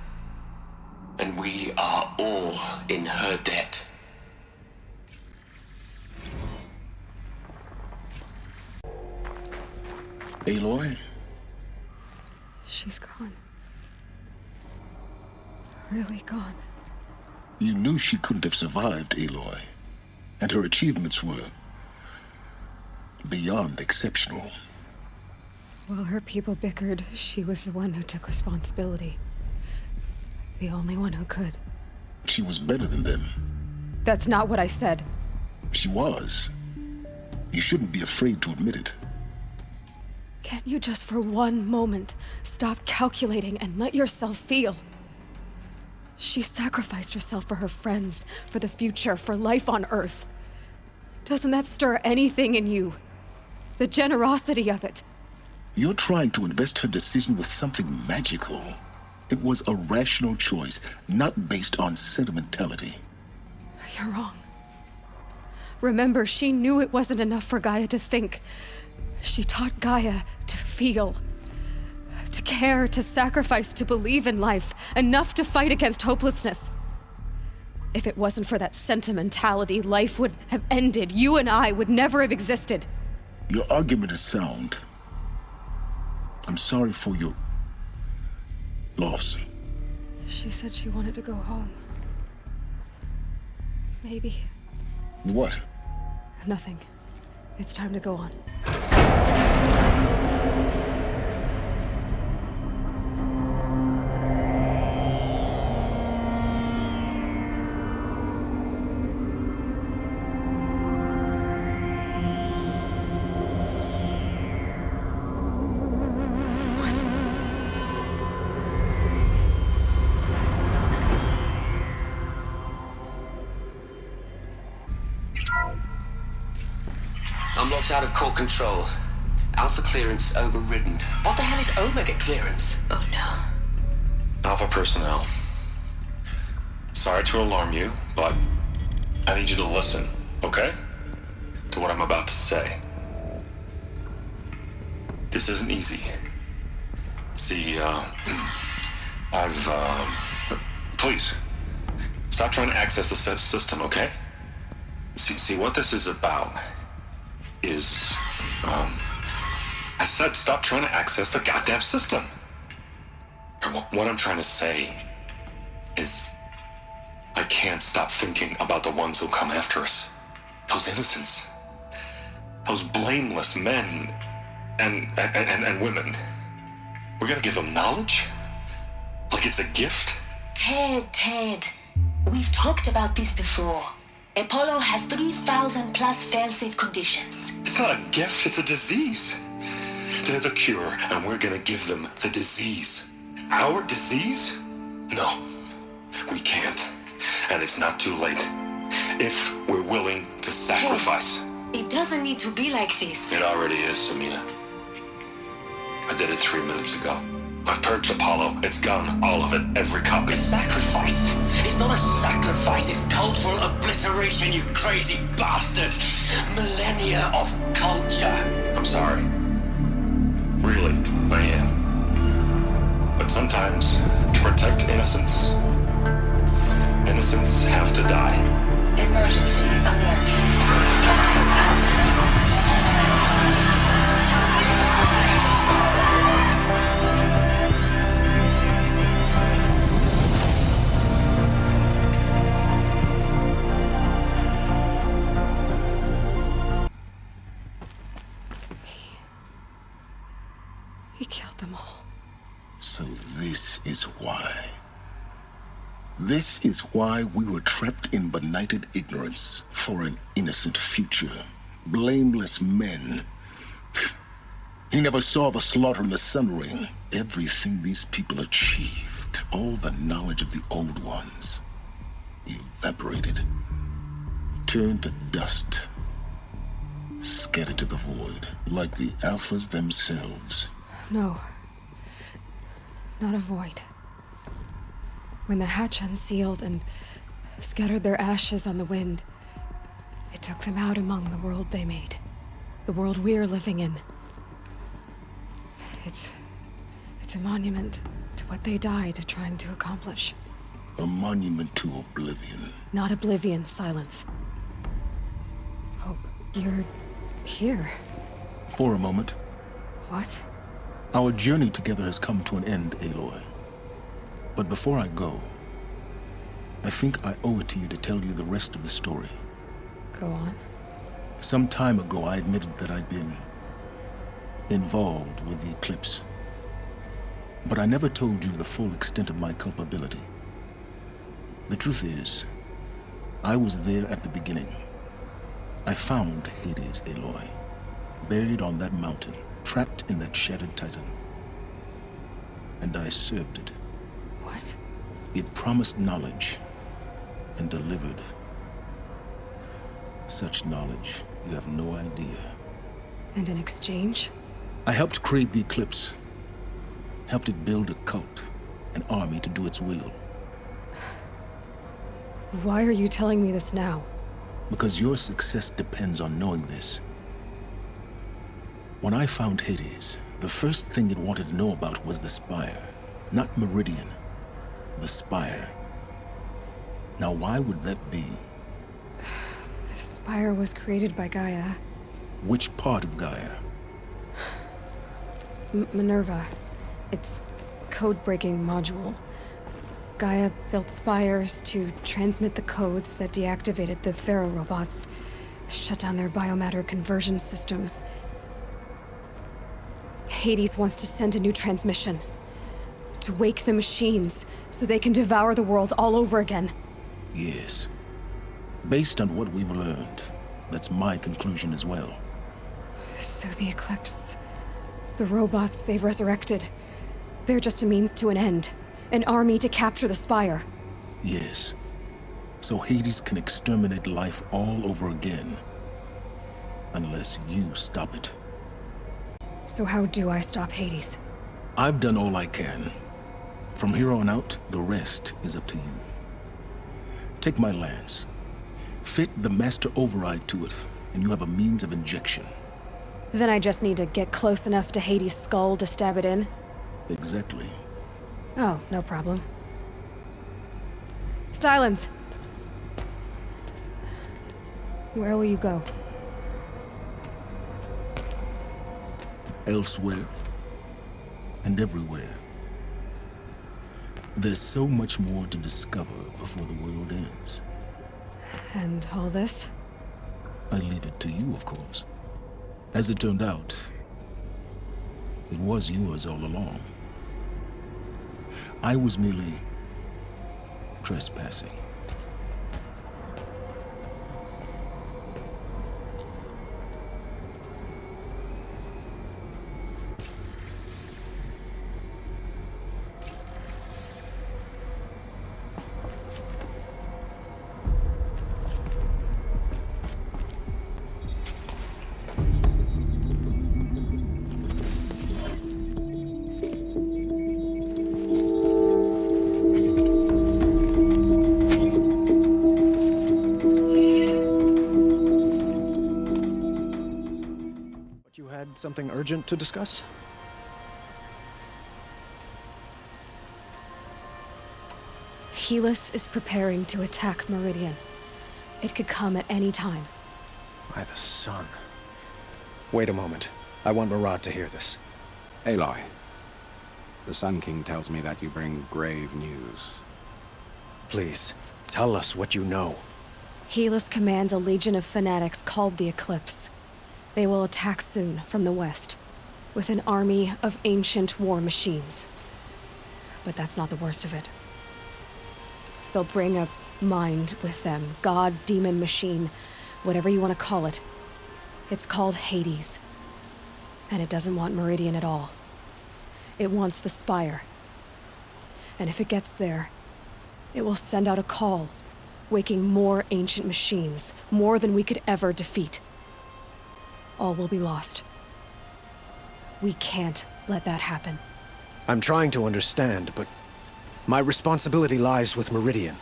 And we are all in her debt. Aloy? She's gone. Really gone. You knew she couldn't have survived, Aloy. And her achievements were... beyond exceptional. While her people bickered, she was the one who took responsibility. The only one who could. She was better than them. That's not what I said. She was. You shouldn't be afraid to admit it. Can't you just for one moment stop calculating and let yourself feel? She sacrificed herself for her friends, for the future, for life on Earth. Doesn't that stir anything in you? The generosity of it. You're trying to invest her decision with something magical. It was a rational choice, not based on sentimentality. You're wrong. Remember, she knew it wasn't enough for Gaia to think. She taught Gaia to feel. To care, to sacrifice, to believe in life. Enough to fight against hopelessness. If it wasn't for that sentimentality, life would have ended. You and I would never have existed. Your argument is sound. I'm sorry for your loss. She said she wanted to go home. Maybe. What? Nothing. It's time to go on. I'm locked out of core control. Alpha clearance overridden. What the hell is Omega clearance? Oh no. Alpha personnel. Sorry to alarm you, but I need you to listen, okay? To what I'm about to say. This isn't easy. See, please, stop trying to access the system, okay? See, what this is about is, I said stop trying to access the goddamn system. Or what I'm trying to say is, I can't stop thinking about the ones who come after us. Those innocents. Those blameless men and women. We're gonna give them knowledge? Like it's a gift? Ted. We've talked about this before. Apollo has 3,000 plus fail-safe conditions. It's not a gift, it's a disease. They're the cure, and we're gonna give them the disease. Our disease? No, we can't. And it's not too late. If we're willing to sacrifice. Ted, it doesn't need to be like this. It already is, Samina. I did it 3 minutes ago. I've purged Apollo. It's gone. All of it. Every copy. A sacrifice? It's not a sacrifice. It's cultural obliteration, you crazy bastard. Millennia of culture. I'm sorry. Really, I am. But sometimes, to protect innocence, innocents have to die. Emergency alert. Captain Armstrong. He killed them all. So this is why. This is why we were trapped in benighted ignorance for an innocent future. Blameless men. He never saw the slaughter in the Sun Ring. Everything these people achieved, all the knowledge of the old ones, evaporated, turned to dust, scattered to the void, like the Alphas themselves. No. Not a void. When the hatch unsealed and scattered their ashes on the wind, it took them out among the world they made. The world we're living in. It's a monument to what they died trying to accomplish. A monument to oblivion. Not oblivion, Silence. Hope, you're here. For a moment. What? Our journey together has come to an end, Aloy. But before I go, I think I owe it to you to tell you the rest of the story. Go on. Some time ago, I admitted that I'd been involved with the Eclipse. But I never told you the full extent of my culpability. The truth is, I was there at the beginning. I found Hades, Aloy, buried on that mountain, trapped in that shattered Titan. And I served it. What? It promised knowledge and delivered. Such knowledge, you have no idea. And in exchange? I helped create the Eclipse. Helped it build a cult, an army to do its will. Why are you telling me this now? Because your success depends on knowing this. When I found Hades, the first thing it wanted to know about was the Spire. Not Meridian. The Spire. Now, why would that be? The Spire was created by Gaia. Which part of Gaia? Minerva. Its code-breaking module. Gaia built spires to transmit the codes that deactivated the Pharaoh robots, shut down their biomatter conversion systems. Hades wants to send a new transmission. To wake the machines, so they can devour the world all over again. Yes. Based on what we've learned, that's my conclusion as well. So the Eclipse... the robots they've resurrected... they're just a means to an end. An army to capture the Spire. Yes. So Hades can exterminate life all over again. Unless you stop it. So how do I stop Hades? I've done all I can. From here on out, the rest is up to you. Take my lance. Fit the Master Override to it, and you have a means of injection. Then I just need to get close enough to Hades' skull to stab it in? Exactly. Oh, no problem. Silence! Where will you go? Elsewhere. And everywhere. There's so much more to discover before the world ends. And all this? I leave it to you, of course. As it turned out, it was yours all along. I was merely trespassing. Something urgent to discuss? Helis is preparing to attack Meridian. It could come at any time. By the sun. Wait a moment. I want Murad to hear this. Aloy, the Sun King tells me that you bring grave news. Please, tell us what you know. Helis commands a legion of fanatics called the Eclipse. They will attack soon from the west, with an army of ancient war machines. But that's not the worst of it. They'll bring a mind with them, god, demon, machine, whatever you want to call it. It's called Hades. And it doesn't want Meridian at all. It wants the Spire. And if it gets there, it will send out a call, waking more ancient machines, more than we could ever defeat. All will be lost. We can't let that happen. I'm trying to understand, but my responsibility lies with Meridian.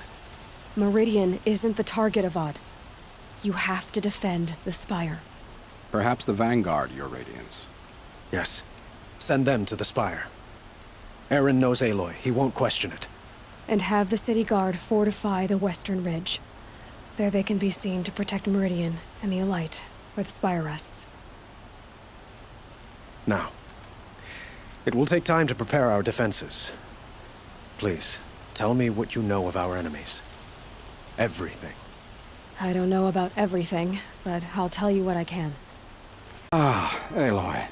Meridian isn't the target, Avad. You have to defend the Spire. Perhaps the Vanguard, Your Radiance. Yes. Send them to the Spire. Eren knows Aloy. He won't question it. And have the City Guard fortify the Western Ridge. There they can be seen to protect Meridian and the Elite, where the Spire rests. Now, it will take time to prepare our defenses. Please, tell me what you know of our enemies. Everything. I don't know about everything, but I'll tell you what I can. Ah, Aloy.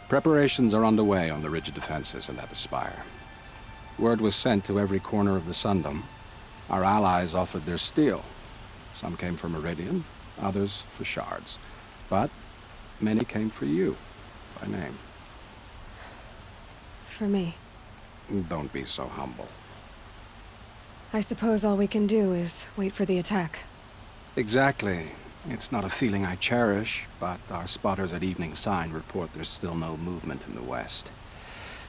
Preparations are underway on the ridge defenses and at the Spire. Word was sent to every corner of the Sundom. Our allies offered their steel. Some came for Meridian, others for shards. But many came for you, by name. For me. Don't be so humble. I suppose all we can do is wait for the attack. Exactly. It's not a feeling I cherish, but our spotters at Evening Sign report there's still no movement in the west.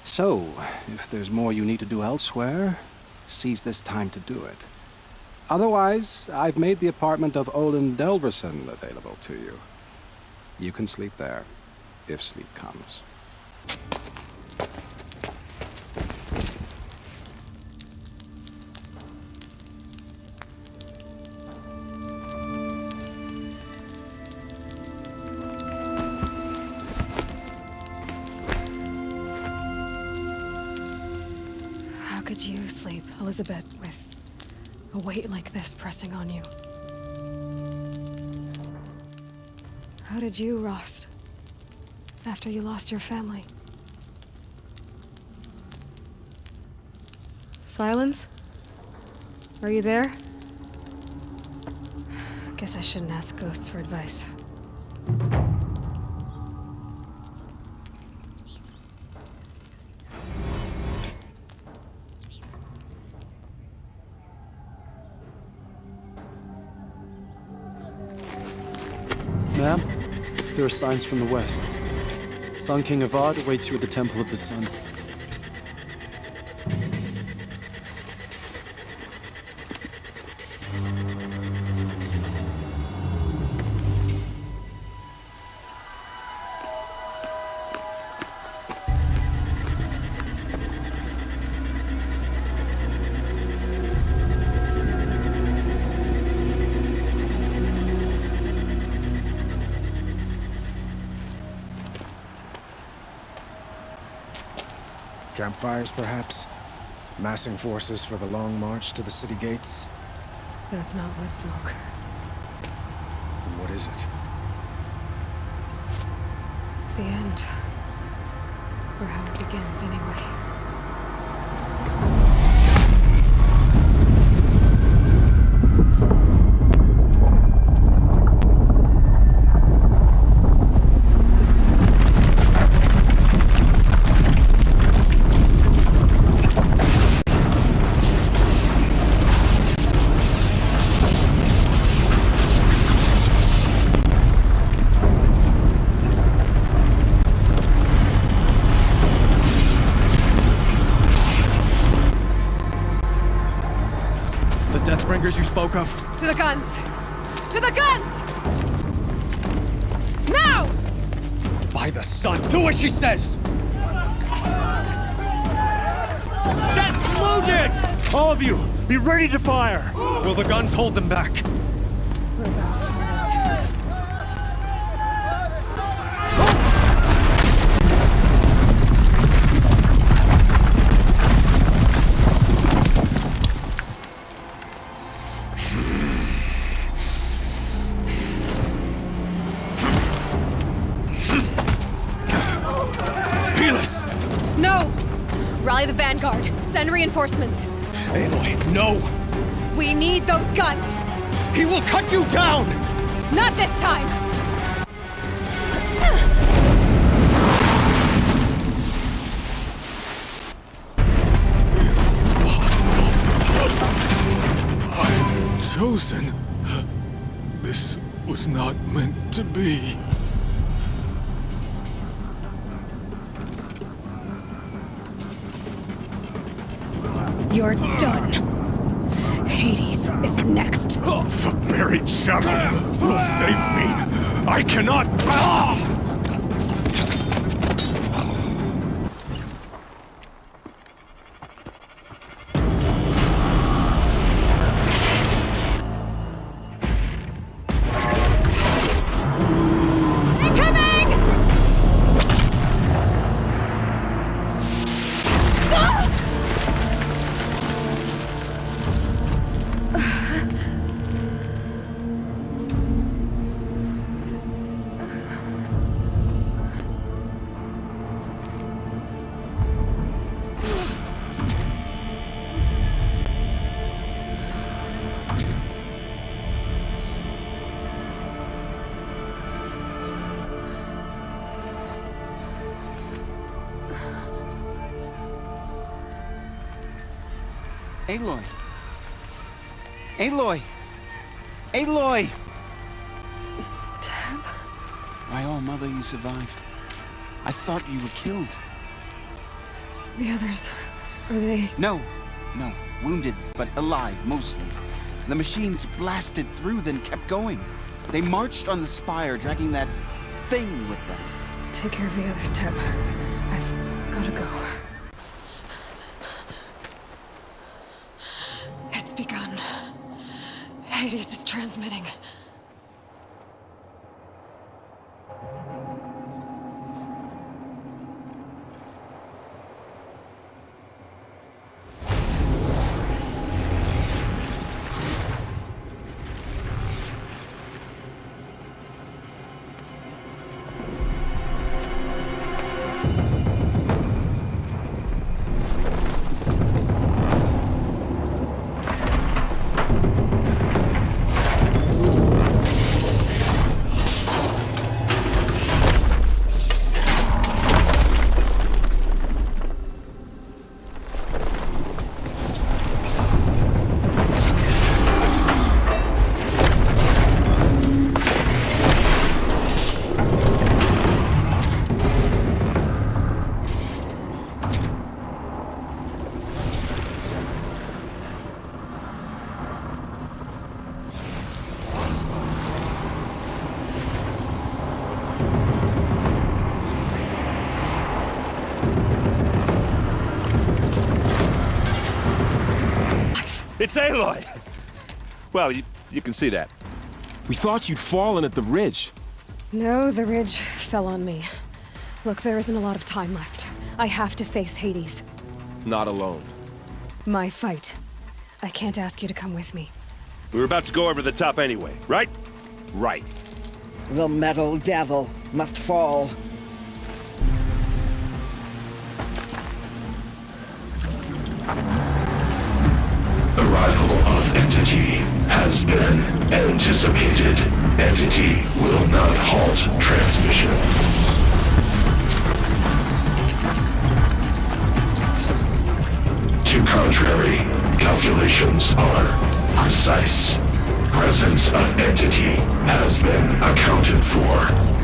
So, if there's more you need to do elsewhere, seize this time to do it. Otherwise, I've made the apartment of Olin Delverson available to you. You can sleep there, if sleep comes. sleep, Elizabeth, with a weight like this pressing on you. How did you, Rost? After you lost your family? Silence? Are you there? Guess I shouldn't ask ghosts for advice. Ma'am, there are signs from the west. Sun King Avad awaits you at the Temple of the Sun. Campfires, perhaps? Massing forces for the long march to the city gates? That's not wood smoke. And what is it? The end. Or how it begins, anyway. Deathbringers you spoke of? To the guns! To the guns! Now! By the sun, do as she says! Set loaded! All of you, be ready to fire! Will the guns hold them back? We're about to find out. No! Rally the vanguard. Send reinforcements. Aloy, no! We need those guns! He will cut you down! Not this time! I'm chosen. This was not meant to be. You're done. Hades is next. The buried shadow will save me. I cannot. Aloy! Aloy! Aloy! Tab? My own mother, you survived. I thought you were killed. The others, are they... No. Wounded, but alive, mostly. The machines blasted through, then kept going. They marched on the spire, dragging that thing with them. Take care of the others, Tab. I've gotta go. It's begun. Hades is transmitting. It's Aloy! Well, you can see that. We thought you'd fallen at the ridge. No, the ridge fell on me. Look, there isn't a lot of time left. I have to face Hades. Not alone. My fight. I can't ask you to come with me. We were about to go over the top anyway, right? Right. The metal devil must fall. Arrival of Entity has been anticipated. Entity will not halt transmission. To contrary, calculations are precise. Presence of Entity has been accounted for.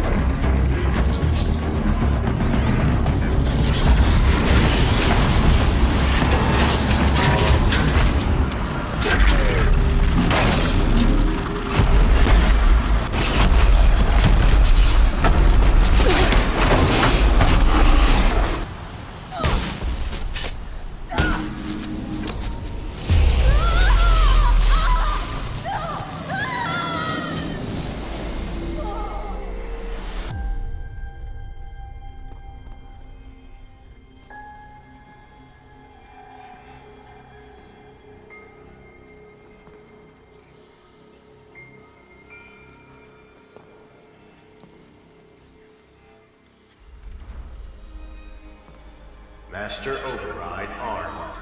Master Override armed.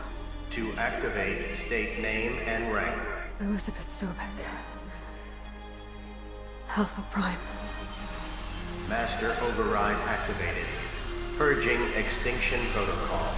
To activate, state name and rank. Elizabeth Sobek. Alpha Prime. Master Override activated. Purging Extinction Protocol.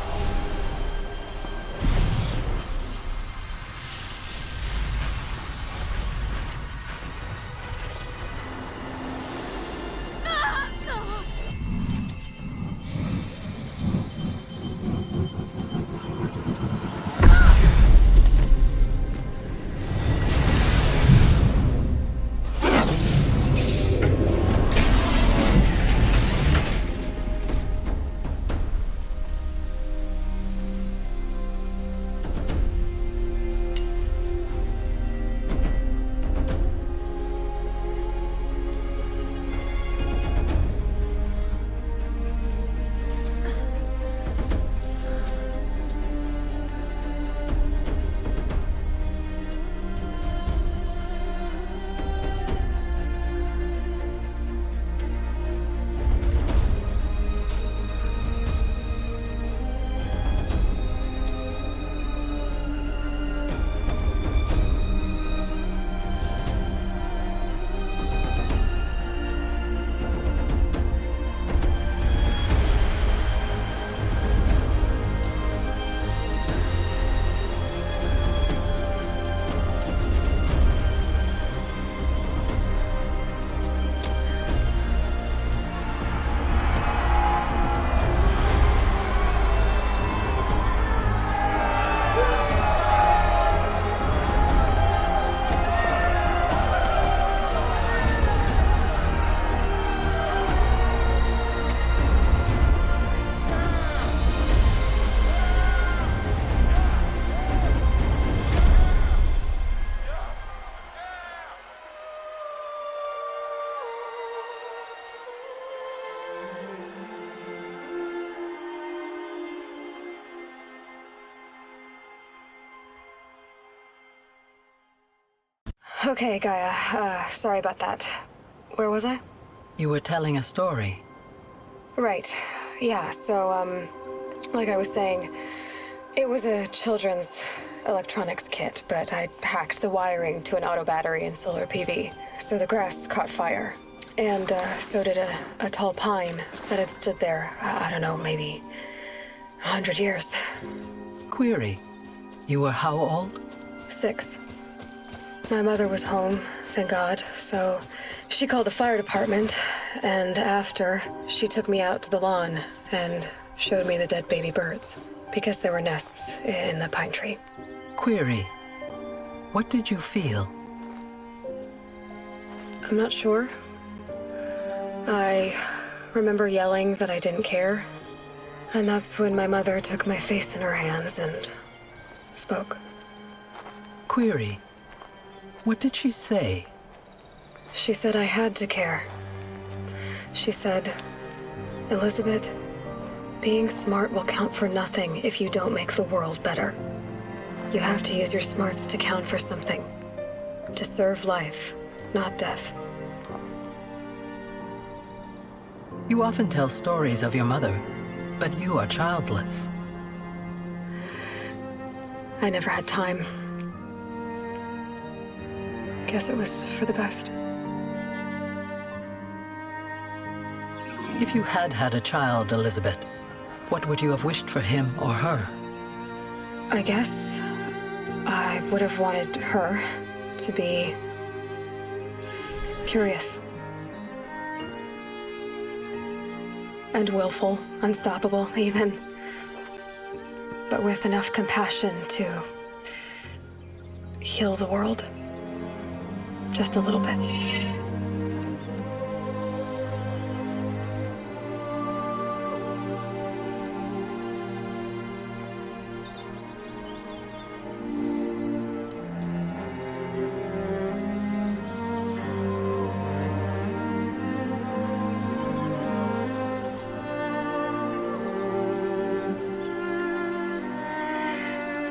Okay, Gaia. Sorry about that. Where was I? You were telling a story. Right. Yeah, so, like I was saying, it was a children's electronics kit, but I'd hacked the wiring to an auto battery and solar PV. So the grass caught fire. And, so did a tall pine that had stood there, I don't know, maybe 100 years. Query. You were how old? 6. My mother was home, thank God, so she called the fire department, and after, she took me out to the lawn and showed me the dead baby birds, because there were nests in the pine tree. Query. What did you feel? I'm not sure. I remember yelling that I didn't care, and that's when my mother took my face in her hands and spoke. query. What did she say? She said I had to care. She said, Elizabeth, being smart will count for nothing if you don't make the world better. You have to use your smarts to count for something. To serve life, not death. You often tell stories of your mother, but you are childless. I never had time. Guess it was for the best. If you had had a child, Elizabeth, what would you have wished for him or her? I guess I would have wanted her to be curious. And willful, unstoppable, even. But with enough compassion to heal the world. Just a little bit.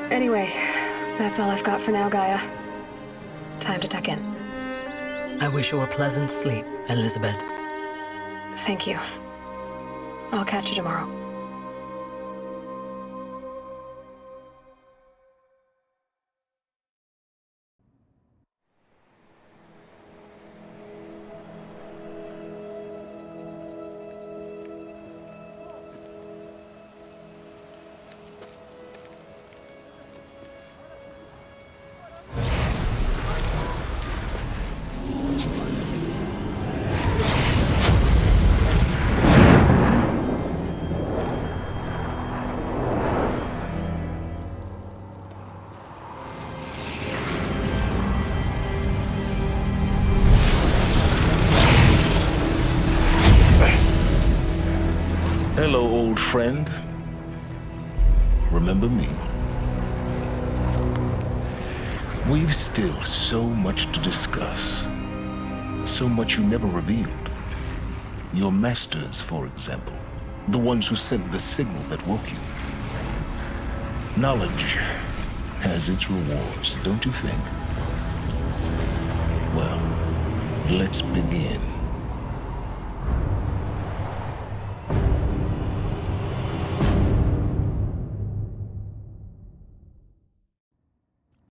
Anyway, that's all I've got for now, Gaia. Time to tuck in. I wish you a pleasant sleep, Elizabeth. Thank you. I'll catch you tomorrow. Hello, old friend. Remember me? We've still so much to discuss. So much you never revealed. Your masters, for example. The ones who sent the signal that woke you. Knowledge has its rewards, don't you think? Well, let's begin.